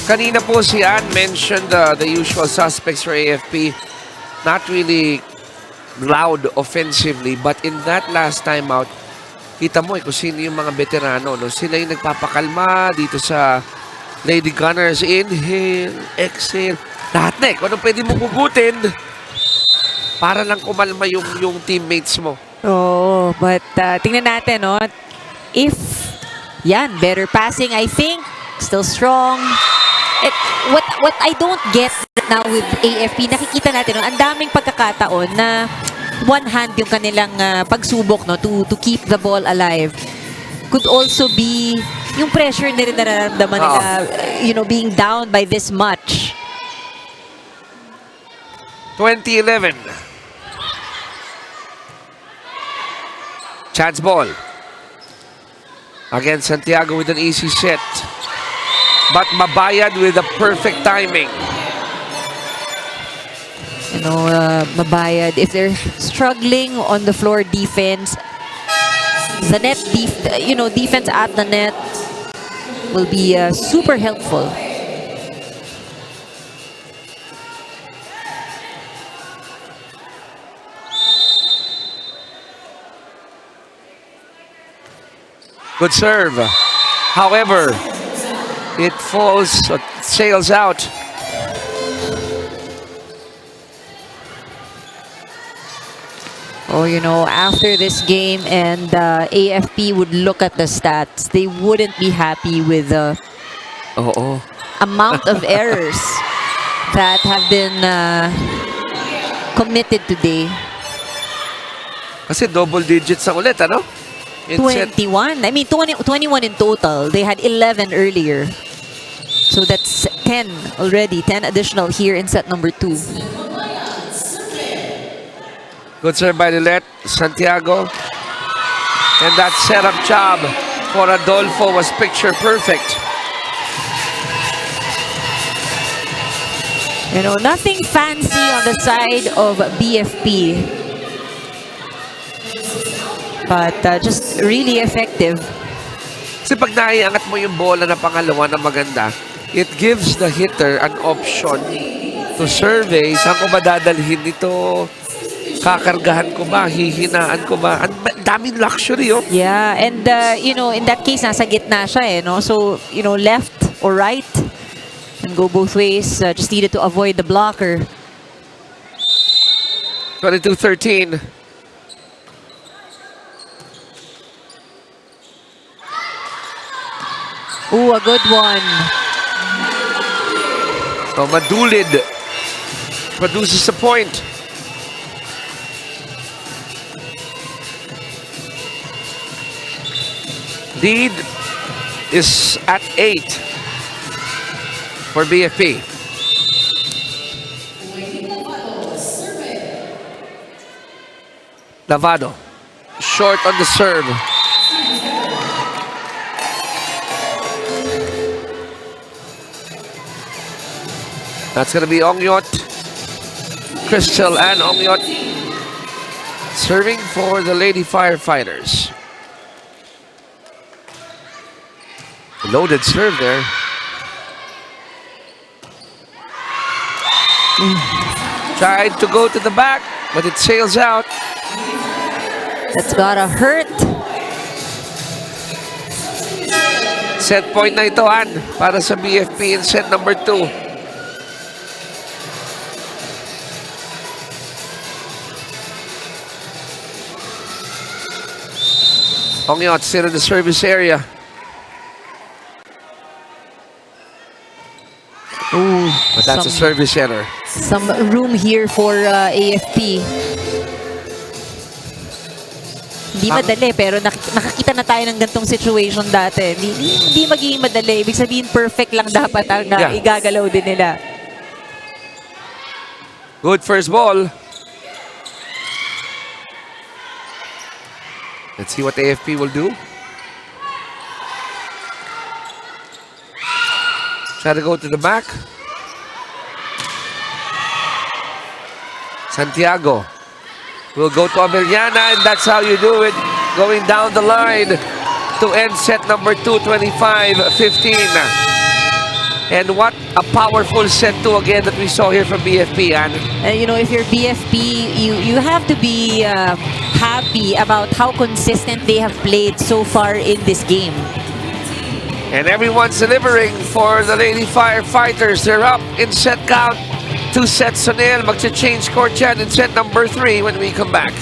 Kanina po si Ann mentioned the usual suspects for AFP. Not really loud offensively, but in that last time out, kita mo kung sino yung mga veterano. No? Sila yung nagpapakalma dito sa Lady Gunners. Inhale, exhale. Lahat na kung anong pwede mong hugutin para lang kumalma yung teammates mo. Oh, but tingnan natin, no? If, better passing, I think. Still strong. What I don't get now with AFP, nakikita natin, no, ang daming pagkakataon na one hand yung kanilang pagsubok, no, to keep the ball alive. Could also be yung pressure na rin nararamdaman nila, being down by this much. 2011. Chance ball. Again, Santiago with an easy set. But Mabayad with the perfect timing. Mabayad, if they're struggling on the floor defense, the net, defense at the net will be super helpful. Good serve. However, it sails out. Oh, after this game and AFP would look at the stats, they wouldn't be happy with the amount of errors that have been committed today. Kasi double digits ang ulit, ano? 21. I mean, 21 in total. They had 11 earlier. So that's 10 already. 10 additional here in set number 2. Good serve by Lilet. Santiago. And that setup job for Adolfo was picture perfect. Nothing fancy on the side of BFP. But just really effective. Kasi pag naiangat mo yung bola na pangalawa na maganda, it gives the hitter an option to survey, saan ko ba dadalhin nito? Kakargahan ko ba? Hihinaan ko ba? Ang daming luxury, oh. Yeah, and in that case, nasa gitna siya, no? So, left or right, and go both ways. Just needed to avoid the blocker. 22-13. Ooh, a good one. So, Madulid produces a point. Lead is at 8 for BFP. Lavado, short on the serve. That's going to be Ongyot, Crystal and Ongyot serving for the Lady Firefighters. Loaded serve there. Tried to go to the back, but it sails out. That's gotta hurt. Set point na ito, Ann, para sa BFP in set number 2. Ongyot still in the service area. Ooh, But that's a service error. Some room here for AFP. Hindi madali, pero nakakita na tayo ng gantong situation dati. Hindi magiging madali. Ibig sabihin, perfect lang dapat ang igagalaw din nila. Good first ball. Let's see what AFP will do. Try to go to the back. Santiago will go to Avellana, and that's how you do it. Going down the line to end set number 2, 25-15. And what a powerful set 2 again that we saw here from BFP. And If you're BFP, you have to be happy about how consistent they have played so far in this game. And everyone's delivering for the Lady Firefighters. They're up in set count. 2 sets to nil. Magcha-change court yan in set number 3 when we come back.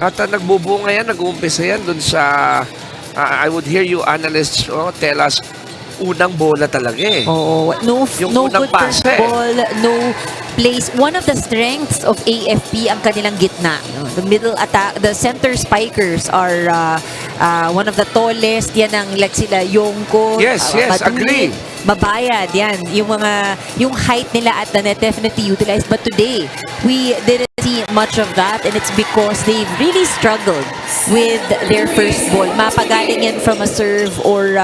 At nagbubunga yan, nag-uumpisa yan dun sa, I would hear you analysts tell us, unang bola talaga eh. Oo, no Yung unang good first pase. ball, no place. One of the strengths of AFP ang kanilang gitna. The middle attack, the center spikers are one of the tallest. Yan ang like sila Yongko. Yes, agree. Mabayad, yan. Yung height nila at the net definitely utilized. But today, we didn't see much of that, and it's because they really struggled with their first ball. Mapagaling yan from a serve or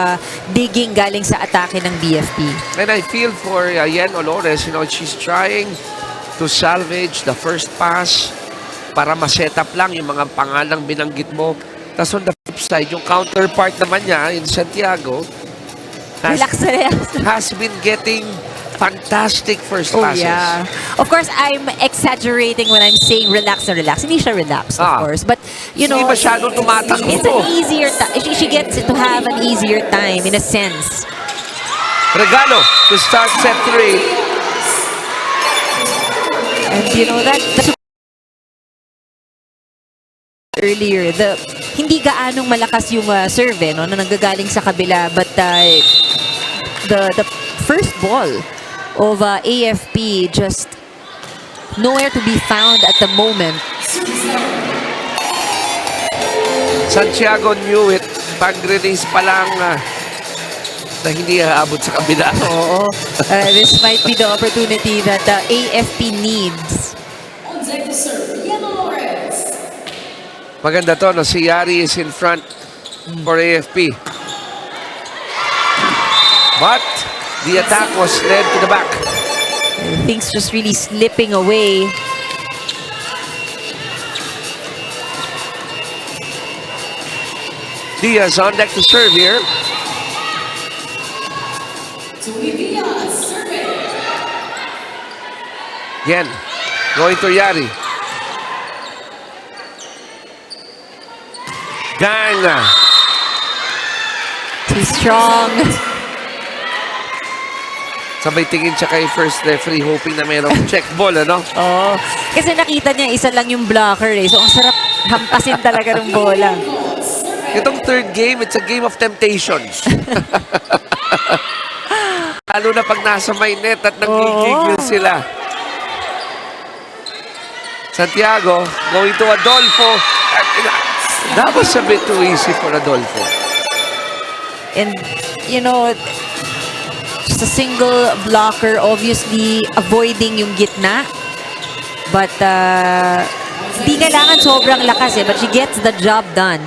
digging galing sa atake ng BFP. And I feel for Yen Olores, she's trying to salvage the first pass para ma-set up lang yung mga pangalang binanggit mo. Tapos on the flip side, yung counterpart naman niya in Santiago has been getting fantastic first passes. Yeah. Of course, I'm exaggerating when I'm saying relax na relax. Hindi siya relax, of course. But, Hindi masyadong tumatakbo. it's an easier time. She gets to have an easier time in a sense. Regalo to start set 3. And that's earlier, hindi gaanong malakas yung serve, na nanggagaling sa kabila, but the first ball of AFP just nowhere to be found at the moment. Santiago knew it. Pag-release pa lang na hindi aabot sa kabila. Oo. This might be the opportunity that AFP needs. Maganda to, no? Si Yari is in front for AFP. But the attack was led to the back. Things just really slipping away. Diaz on deck to serve here. Again, going to Yari. Gang. Too strong. Sabay tingin siya kay first referee hoping na mayroong check ball, ano? Oo. Kasi nakita niya isa lang yung blocker eh. So ang sarap hampasin talaga ng bola. Itong third game, it's a game of temptations. Lalo na pag nasa may net at nagigigil sila. Santiago going to Adolfo. That was a bit too easy for Adolfo. And, just a single blocker, obviously avoiding yung gitna. But, di kailangan sobrang lakas eh. But she gets the job done.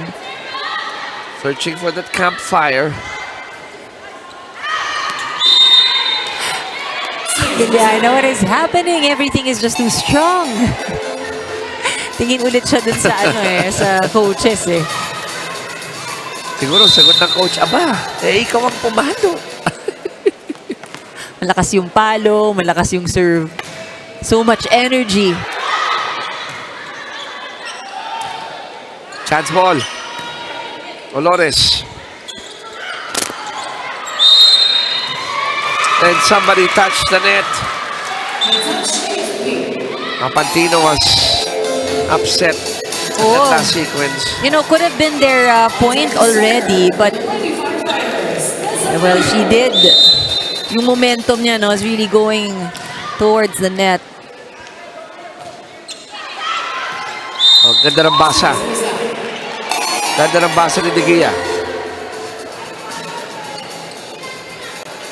Searching for that campfire. I know what is happening. Everything is just too strong. Tingin ulit siya dun sa sa coaches eh. Siguro sagot ng coach, aba, ikaw ang pumalo. Malakas yung palo, malakas yung serve. So much energy. Chance ball. Olores. And somebody touched the net. Mapantino was upset in that last sequence. Could have been their point already, but well, she did. Yung momentum niya is really going towards the net. Oh, ganda ng basa. Ganda ng basa ni De Gea.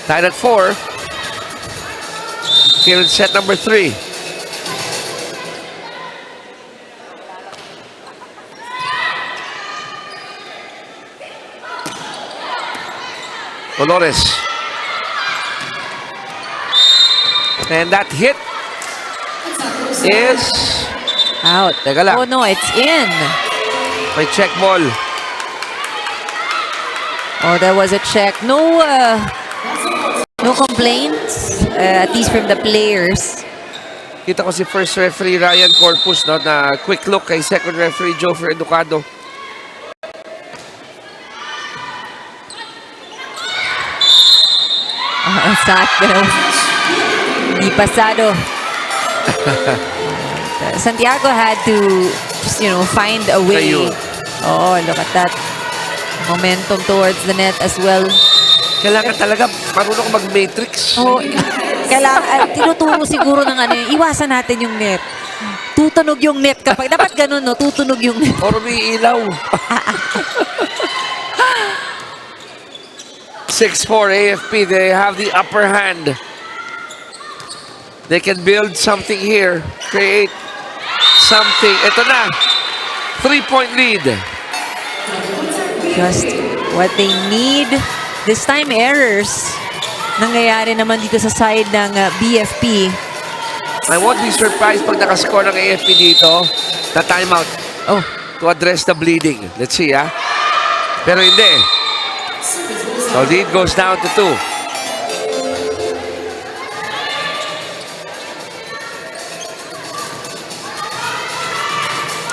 Tied at 4. Here in set number 3. Dolores. And that hit is Out. Teka lang. Oh no, it's in. may check ball. Oh, that was a check. No complaints, at least from the players. Kita ko si first referee Ryan Corpus, no, na quick look kay second referee Joffrey Educado. Sakto. Hindi pasado. Santiago had to just, find a way. Ayun. Oh, look at that. Momentum towards the net as well. Kailangan talaga marunong mag-matrix. Oh, kailangan, tinuturo siguro ng iwasan natin yung net. Tutunog yung net kapag, dapat ganun, no? Tutunog yung net. Or may ilaw. 6-4 AFP. They have the upper hand. They can build something here. Create something. Ito na. 3-point lead. Just what they need. This time, errors. Nangyayari naman dito sa side ng BFP. I won't be surprised pag nakascore ng AFP dito na timeout. Oh, To address the bleeding. Let's see, ha? Pero hindi. So, lead goes down to 2.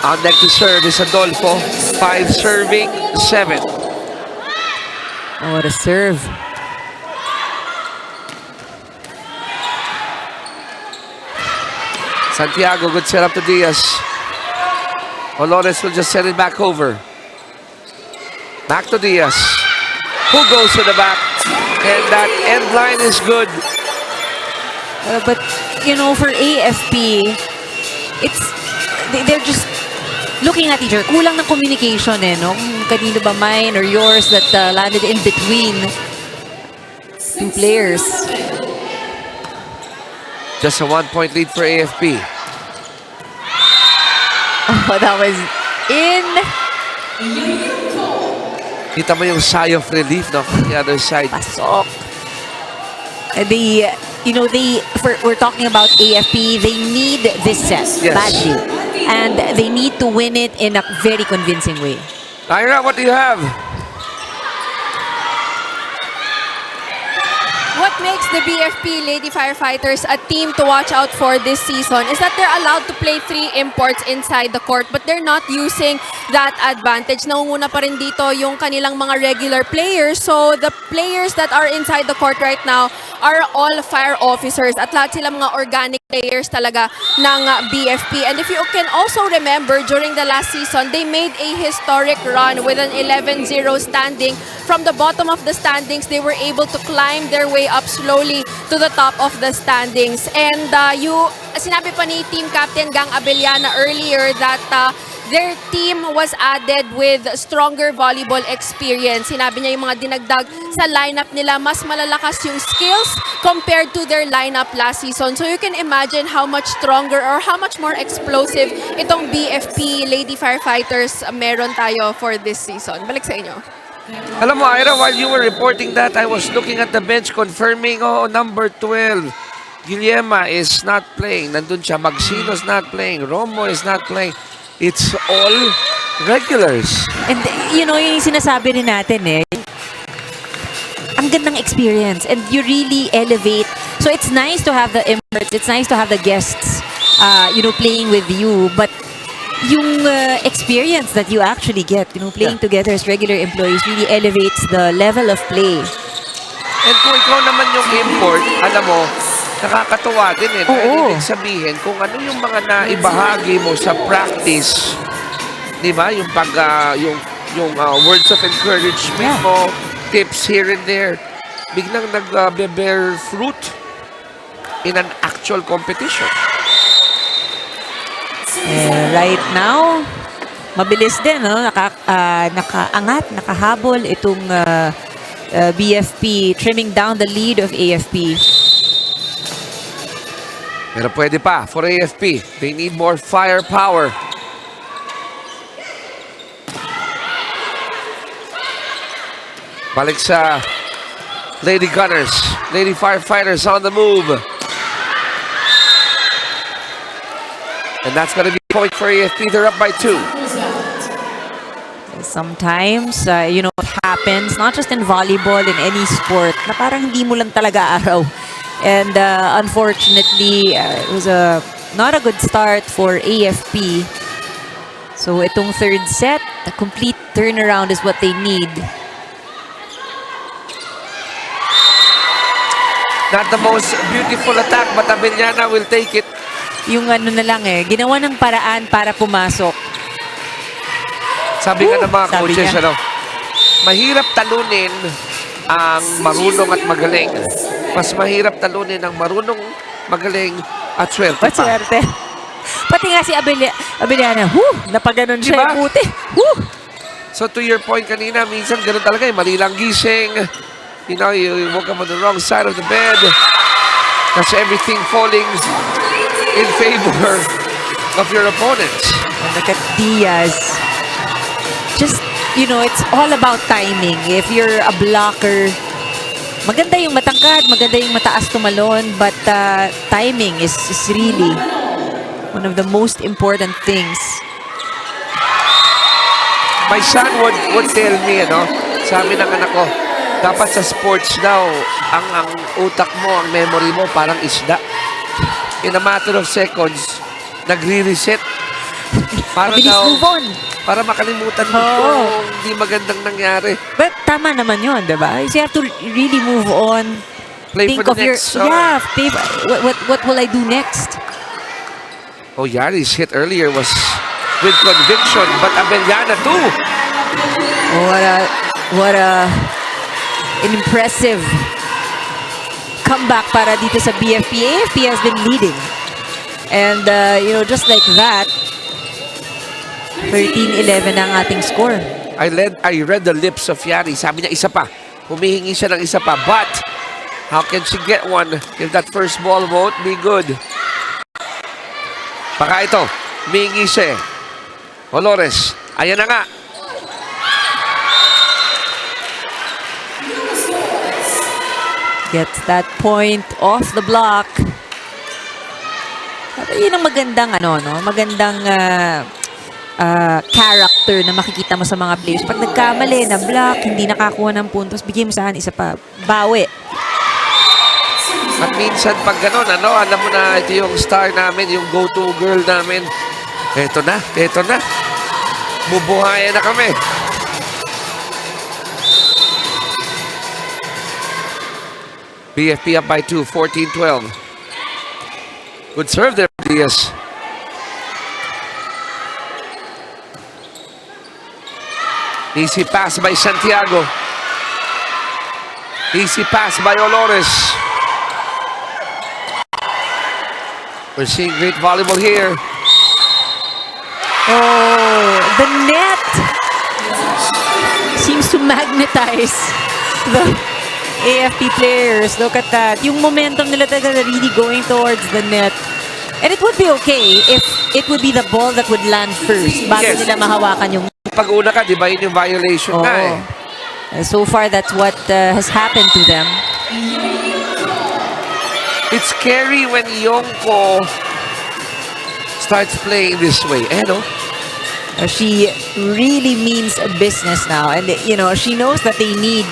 On deck to serve is Adolfo. 5 serving, 7. oh, what a serve. Santiago, good setup to Diaz. Olores will just send it back over. Back to Diaz. Who goes to the back? And that end line is good. But, for AFP, they're just looking at each other. Kulang ng communication, no? Kanino ba mine or yours that landed in between two players. Just a 1-point lead for AFP. Oh, that was in. Kita mo yung sigh of relief, no? From the other side. Pasok. We're talking about AFP. They need this set Yes. badly. And they need to win it in a very convincing way. Ira, what do you have? What makes the BFP Lady Firefighters a team to watch out for this season is that they're allowed to play 3 imports inside the court, but they're not using that advantage. Nangunguna pa rin dito yung kanilang mga regular players. So the players that are inside the court right now are all fire officers at lahat sila mga organic players talaga ng BFP. And if you can also remember, during the last season, they made a historic run with an 11-0 standing. From the bottom of the standings, they were able to climb their way up slowly to the top of the standings. And sinabi pa ni team captain Gang Abellana earlier that their team was added with stronger volleyball experience. Sinabi niya yung mga dinagdag sa lineup nila, mas malalakas yung skills compared to their lineup last season. So you can imagine how much stronger or how much more explosive itong BFP Lady Firefighters meron tayo for this season. Balik sa inyo. Alam mo, Ira, while you were reporting that, I was looking at the bench confirming, number 12. Guillerma is not playing. Nandun siya. Magsino's not playing. Romo is not playing. It's all regulars. And yung sinasabi rin natin ang gandang experience and you really elevate. So it's nice to have the imports, it's nice to have the guests playing with you, but yung experience that you actually get, playing together as regular employees really elevates the level of play. And kung ikaw naman yung import, alam mo, nakakatuwa din eh. Oo. Ibig sabihin, kung ano yung mga naibahagi mo sa practice, di ba? Yung words of encouragement mo, tips here and there, biglang nag-bear fruit in an actual competition. Right now, mabilis din, nakaangat, nakahabol itong BFP, trimming down the lead of AFP. Pero pwede pa for AFP. They need more firepower. Balik sa Lady Gunners, Lady Firefighters on the move. And that's going to be a point for AFP. They're up by 2. Sometimes, you know, it happens, not just in volleyball, in any sport, na parang hindi mo lang talaga araw. And unfortunately, it was not a good start for AFP. So itong third set, a complete turnaround is what they need. Not the most beautiful attack, but Abellana will take it. Yung ano na lang ginawa ng paraan para pumasok. Sabi nga ng mga sabi coaches, niya. mahirap talunin ang marunong at magaling. Mas mahirap talunin ang marunong, magaling at swerte pa. Swerte. Pati nga si Abellana, napaganon siya, Diba? buti. So to your point kanina, minsan ganun talaga mali lang gising. You know, you woke up on the wrong side of the bed. Kasi everything falling in favor of your opponents. And look at Diaz. Just, you know, it's all about timing. If you're a blocker, maganda yung matangkad, maganda yung mataas tumalon, but timing is really one of the most important things. My son would tell me, sabi ng anak ko, dapat sa sports daw, ang utak mo, ang memory mo, parang isda. In a matter of seconds, nagre-reset. Para Bilis daw, move on. para makalimutan mo Oo. kung hindi magandang nangyari. But tama naman yun, diba? You have to really move on. Play Think for the of your, next. what will I do next? Oh, Yari's hit earlier was with conviction, but Abellana too. What an impressive comeback para dito sa BFP. AFP has been leading. And, you know, just like that, 13-11 ang ating score. I read the lips of Yari. Sabi niya, isa pa. Humihingi siya ng isa pa. But, how can she get one if that first ball won't be good? Baka ito. Humihingi siya. Olores. Ayan na nga. Gets that point off the block. At yun ang magandang, magandang character na makikita mo sa mga players. Pag nagkamali na block, hindi nakakuha ng puntos, bigyan mo saan isa pa. Bawi. At minsan pag gano'n, alam mo na ito yung star namin, yung go-to girl namin. Ito na. Bubuhayan na kami. BFP up by 2, 14-12. Good serve there, Diaz. Easy pass by Santiago. Easy pass by Olores. We're seeing great volleyball here. Oh, the net seems to magnetize the AFP players. Look at that. Yung momentum nila talaga really going towards the net. And it would be okay if it would be the ball that would land first bago Yes. nila mahawakan yung... Pag una ka, di ba yun yung violation Oo. na eh. So far, that's what has happened to them. It's scary when Yonko starts playing this way. She really means business now. And, you know, she knows that they need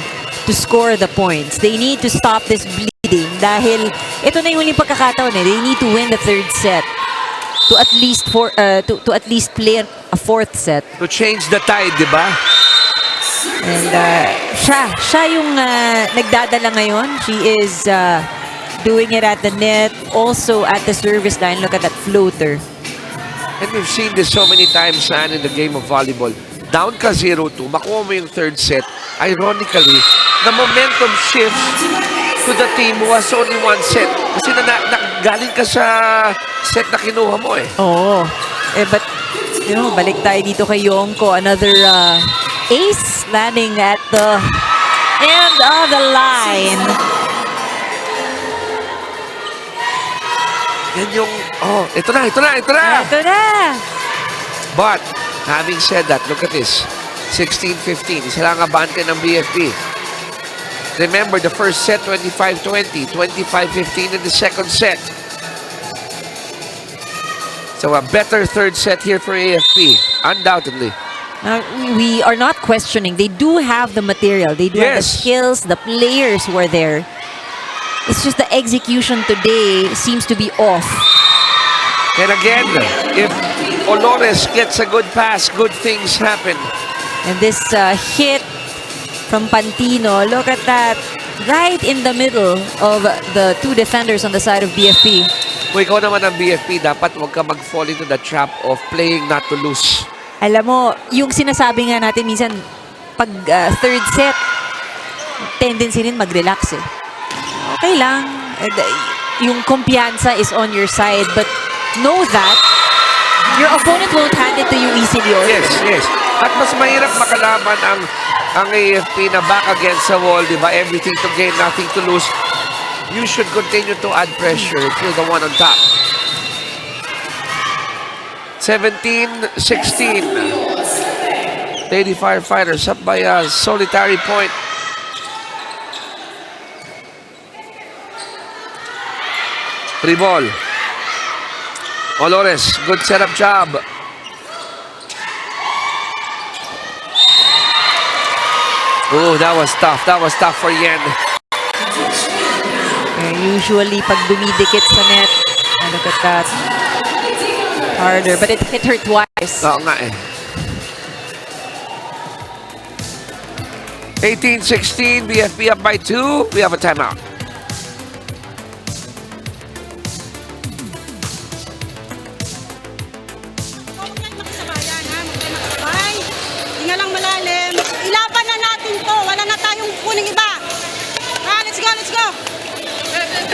to score the points. They need to stop this bleeding dahil ito na yung huling pagkakataon eh. They need to win the third set to at least to at least play a fourth set. To change the tide, di ba? And siya yung nagdadala ngayon. She is doing it at the net, also at the service line. Look at that floater. And we've seen this so many times in the game of volleyball. Down ka 0-2, makuha mo yung third set. Ironically, the momentum shifts to the team who has only one set. Kasi galing ka sa set na kinuha mo eh. Oo. But, you know, balik tayo dito kay Yonko. Another ace landing at the end of the line. Yan yung, ito na. Ito na! But, having said that, look at this. 16-15. Isa lang abante ng BFP. Remember, the first set, 25-20, 25-15 in the second set. So a better third set here for AFP, undoubtedly. We are not questioning. They do have the material. They do have the skills. The players were there. It's just the execution today seems to be off. And again, if Olores gets a good pass, good things happen. And this hit from Pantino, look at that. Right in the middle of the two defenders on the side of BFP. Kung ikaw naman ang BFP, dapat huwag ka mag-fall into the trap of playing not to lose. Alam mo, yung sinasabi nga natin minsan, pag third set, tendency rin mag-relax eh. Okay lang. Yung kumpiyansa is on your side, but know that your opponent won't hand it to you easily. Yes, yes. At mas mahirap makalaban ang AFP na back against the wall, di ba? Everything to gain, nothing to lose. You should continue to add pressure if you're the one on top. 17-16. Lady Firefighters up by a solitary point. Free ball. Olores, good setup job. Oh, that was tough. That was tough for Yen. Usually, pag dumidikit sa net, look at that. Harder, but it hit her twice. Oo nga eh. 18-16, BFP up by 2. We have a timeout. Hinga lang malalim. Ilaban na natin to. Wala na tayong kuning iba. Let's go, let's go. Let's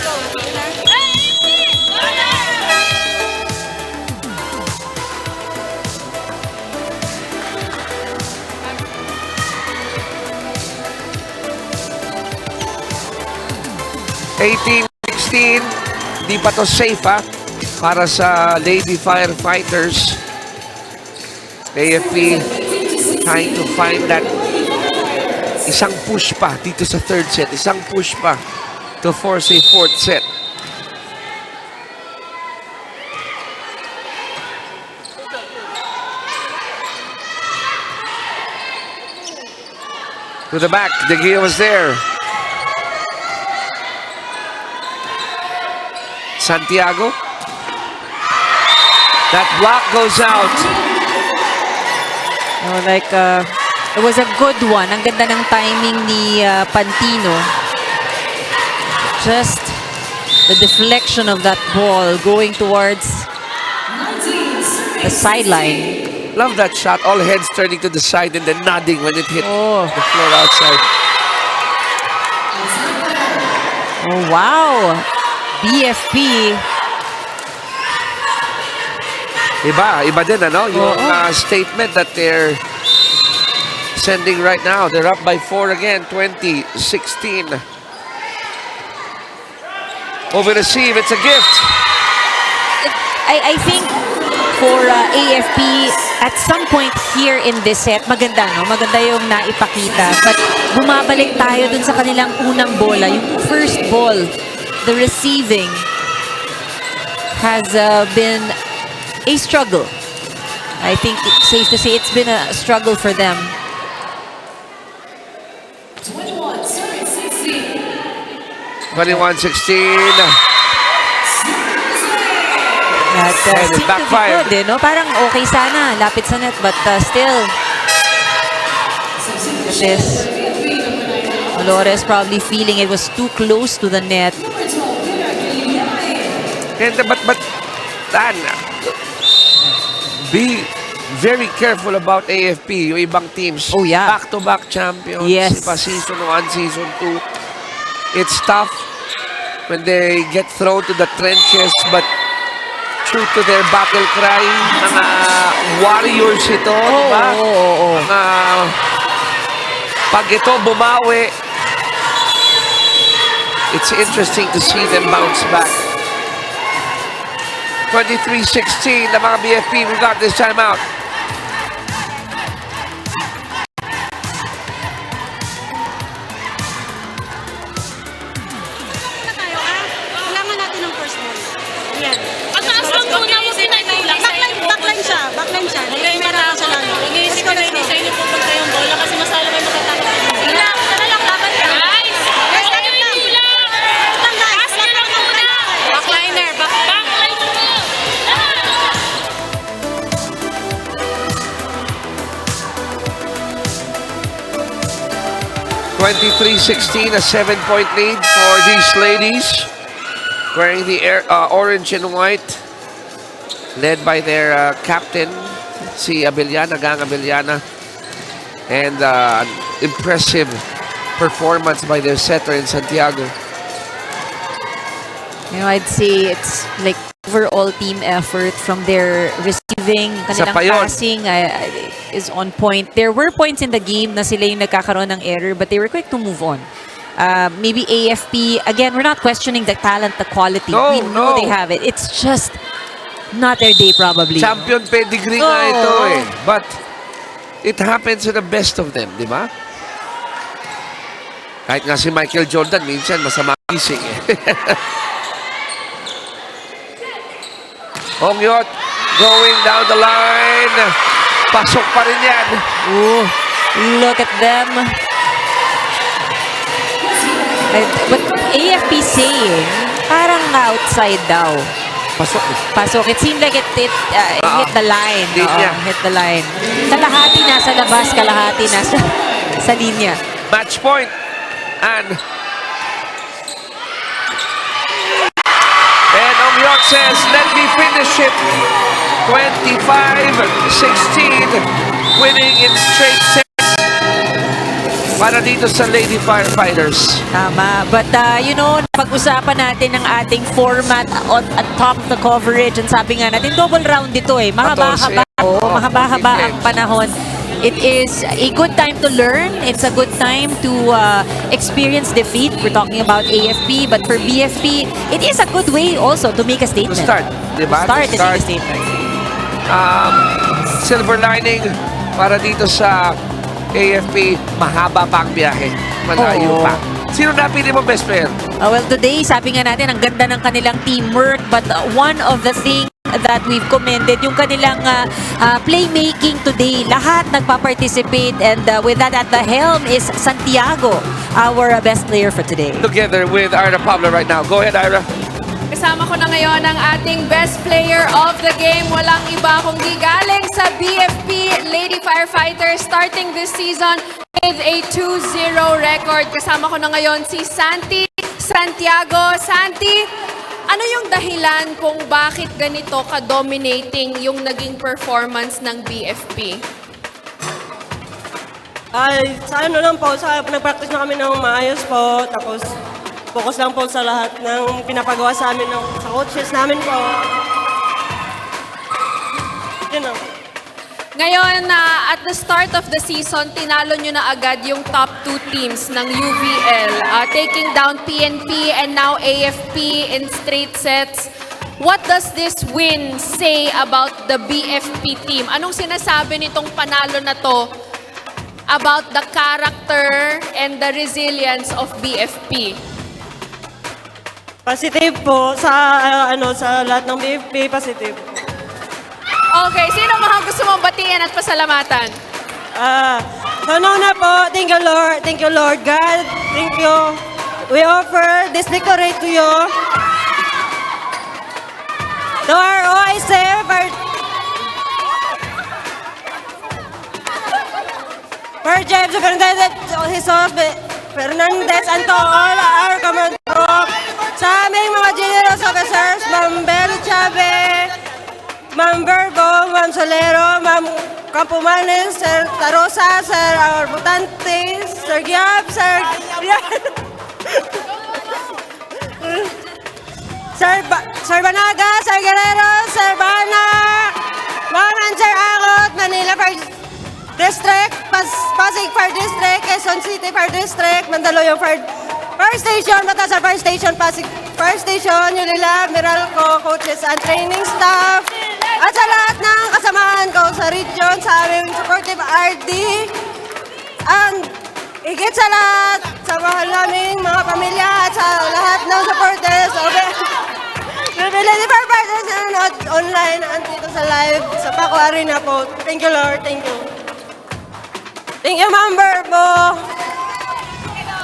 go. 18-16, di pa to safe ha, para sa Lady Firefighters. AFP trying to find that isang push pa dito sa third set, isang push pa to force a fourth set. To the back, De Gea was there. Santiago. That block goes out. Oh, it was a good one. Ang ganda ng timing ni Pantino. Just the deflection of that ball going towards the sideline. Love that shot. All heads turning to the side and then nodding when it hit the floor outside. Oh, wow. BFP. Iba din, ano? Yung statement that they're sending right now. They're up by 4 again, 20-16. Over receive, it's a gift. I think for AFP, at some point here in this set, maganda, no? Maganda yung naipakita. But bumabalik tayo dun sa kanilang unang bola. Yung first ball, the receiving has been a struggle. I think it's safe to say it's been a struggle for them. 21-16. That And it seemed to be backfired. good, no? Parang okay sana, lapit sa net, but still. This Dolores probably feeling it was too close to the net. And but Dan, be very careful about AFP, yung ibang teams. Oh, yeah. Back-to-back champions. Yes. Iba season 1, season 2. It's tough when they get thrown to the trenches, but true to their battle cry, mga warriors ito, di ba? Mga pag ito bumawi, it's interesting to see them bounce back. 23-16, the mga BFP, we got this time out. 23-16, a 7-point lead for these ladies. Wearing the orange and white. Led by their captain, si Abellana, Gang Abellana. And an impressive performance by their setter in Santiago. You know, I'd say it's like overall team effort from their receiving, kanilang pa yun. passing is on point. There were points in the game na sila yung nagkakaroon ng error, but they were quick to move on. Maybe AFP, again, we're not questioning the talent, the quality. No, we know no. they have it. It's just not their day probably. Champion pedigree nga ito eh. But it happens to the best of them, di ba? Kahit nga si Michael Jordan, minsan masama gising eh. Hongyot going down the line. Pasok pa rin yan. Ooh, look at them. What AFP saying, parang outside daw. Pasok. Pasok. It seemed like it hit the line. Hit the line. Kalahati nasa labas, kalahati nasa sa linya. Match point. And Hongyot says, let me finish it. 25-16. Winning in straight sets. Para dito sa Lady Firefighters. Tama. But, you know, pag-usapan natin ang ating format at top of the coverage. And sabi nga natin, double round dito eh. Mahaba-haba. Mahaba-haba ang panahon. It is a good time to learn. It's a good time to experience defeat. We're talking about AFP. But for BFP, it is a good way also to make a statement. To start. Diba? To make a statement. Silver lining para dito sa AFP, mahaba pa ang biyahe. Malayo pa. Sino napili mo best player? Well, today, sabi nga natin, ang ganda ng kanilang teamwork. But one of the things that we've commended, yung kanilang playmaking today. Lahat nagpa-participate. And with that at the helm is Santiago, our best player for today. Together with Ira Pablo right now. Go ahead, Ira. Kasama ko na ngayon ang ating best player of the game. Walang iba kundi galing sa BFP Lady Firefighters, starting this season with a 2-0 record. Kasama ko na ngayon si Santiago. Santi, ano yung dahilan kung bakit ganito ka-dominating yung naging performance ng BFP? Ay, sa ano lang po, nag-practice na kami ng maayos po, tapos focus lang po sa lahat ng pinapagawa sa amin sa coaches namin po. Yun lang. Ngayon, at the start of the season, tinalo nyo na agad yung top 2 teams ng UVL, taking down PNP and now AFP in straight sets. What does this win say about the BFP team? Anong sinasabi nitong panalo na to about the character and the resilience of BFP? Positive po sa sa lahat ng BFP, positive. Okay, sino mga gusto mong batiin at pasalamatan? Na po, thank you Lord God, thank you. We offer this victory to you. To our OIC, for Jeff Superintendent Jesus Fernandez and to all our command group, sa aming mga generous officers, Ma'am Bel Chabe, Ma'am Verbo, Ma'am Solero, Ma'am Campomanes, Sir Tarosa, Sir Arbutante, Sir Giab, Sir Sir Banaga, Sir Guerrero, Sir Bana, Ma'am and Sir Agot, Manila First District, Pasig Fire District, Quezon City Fire District, Mandaluyong Fire Station, Matasan Fire Station, Pasig Fire Station, Unilab, Meralco, coaches and training staff, at sa lahat ng kasamahan ko sa region, sa aming supportive RD, ang higit sa lahat, sa mahal naming mga pamilya at sa lahat ng supporters of Lady Firefighters na nanonood online at dito sa live sa Paco Arena po. Thank you Lord, thank you. Thank you Ma'am Verbo.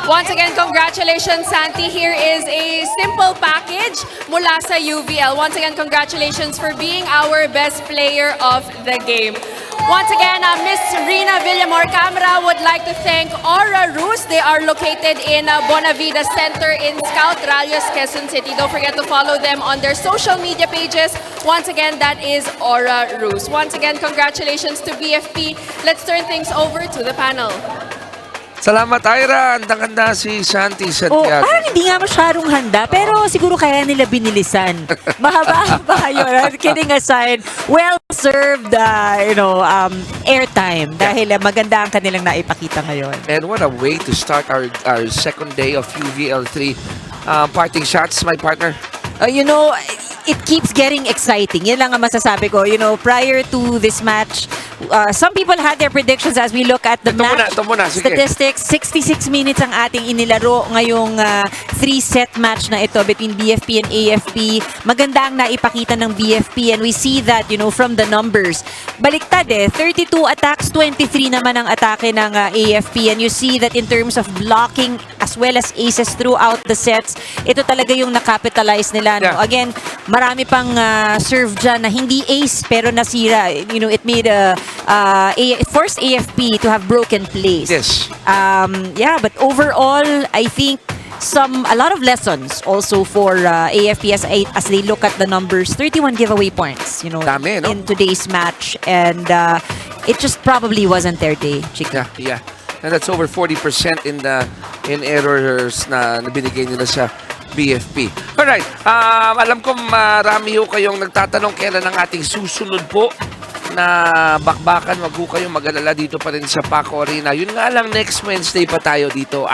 Once again, congratulations, Santi. Here is a simple package mula sa UVL. Once again, congratulations for being our best player of the game. Once again, Miss Rina Villamor Camara would like to thank Aura Rus. They are located in Bonavida Center in Scout Rallies, Quezon City. Don't forget to follow them on their social media pages. Once again, that is Aura Rus. Once again, congratulations to BFP. Let's turn things over to the panel. Salamat, Ira. Andang-ganda si Shanti Oh, Santiago. parang hindi nga masyadong handa, pero siguro kaya nila binilisan. Mahaba-haba yun. Kidding aside, well-served, airtime dahil maganda ang kanilang naipakita ngayon. And what a way to start our second day of UVL3. Parting shots, my partner. It keeps getting exciting. Yan lang ang masasabi ko. Prior to this match, some people had their predictions as we look at the match Ito muna, sige. statistics. 66 minutes ang ating inilaro ngayong 3-set match na ito between BFP and AFP. Maganda ang naipakita ng BFP and we see that, from the numbers. Baliktad 32 attacks, 23 naman ang atake ng AFP and you see that in terms of blocking as well as aces throughout the sets, ito talaga yung nakapitalize nila. No? Yeah. Again, marami pang serve dyan na hindi ace pero nasira. It made forced AFP to have broken plays. Yes. But overall, I think a lot of lessons also for AFP as they look at the numbers. 31 giveaway points, Dami, no? in today's match, and it just probably wasn't their day, Chika. Yeah. And that's over 40% in errors na binigay nila sa BFP. Alright, alam ko marami ho kayong nagtatanong kailan ang ating susunod po na bakbakan. Wag ho kayong mag-alala, dito pa rin sa Paco Arena. Yun nga lang, next Wednesday pa tayo dito,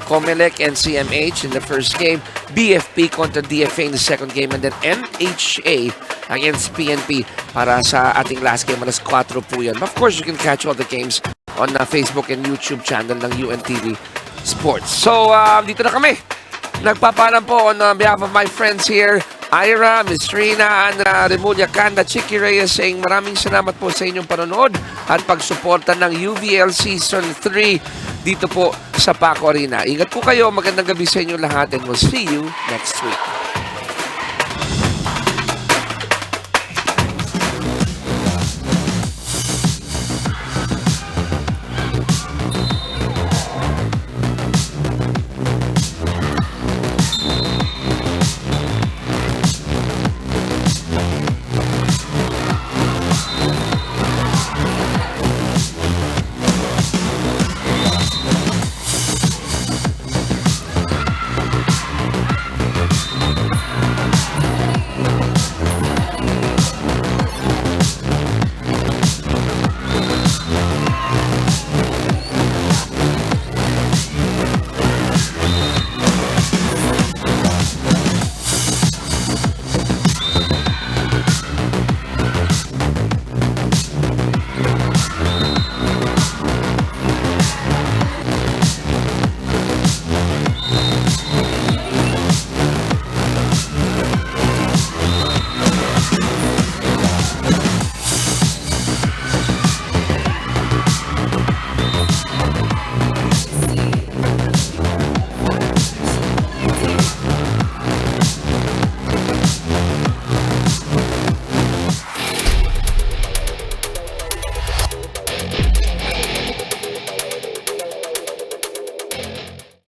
Comelec and CMH in the first game, BFP kontra DFA in the second game, and then MHA against PNP para sa ating last game. Alas 4 po yan. Of course, you can catch all the games on Facebook and YouTube channel ng UNTV Sports. So, dito na kami. Nagpapaalam po on behalf of my friends here, Ira, Miss Rina, Andra Remulla, Kanda, Chicky Reyes, saying maraming salamat po sa inyong panonood at pagsuporta ng UVL Season 3 dito po sa Paco Arena. Ingat po kayo, magandang gabi sa inyo lahat, and we'll see you next week.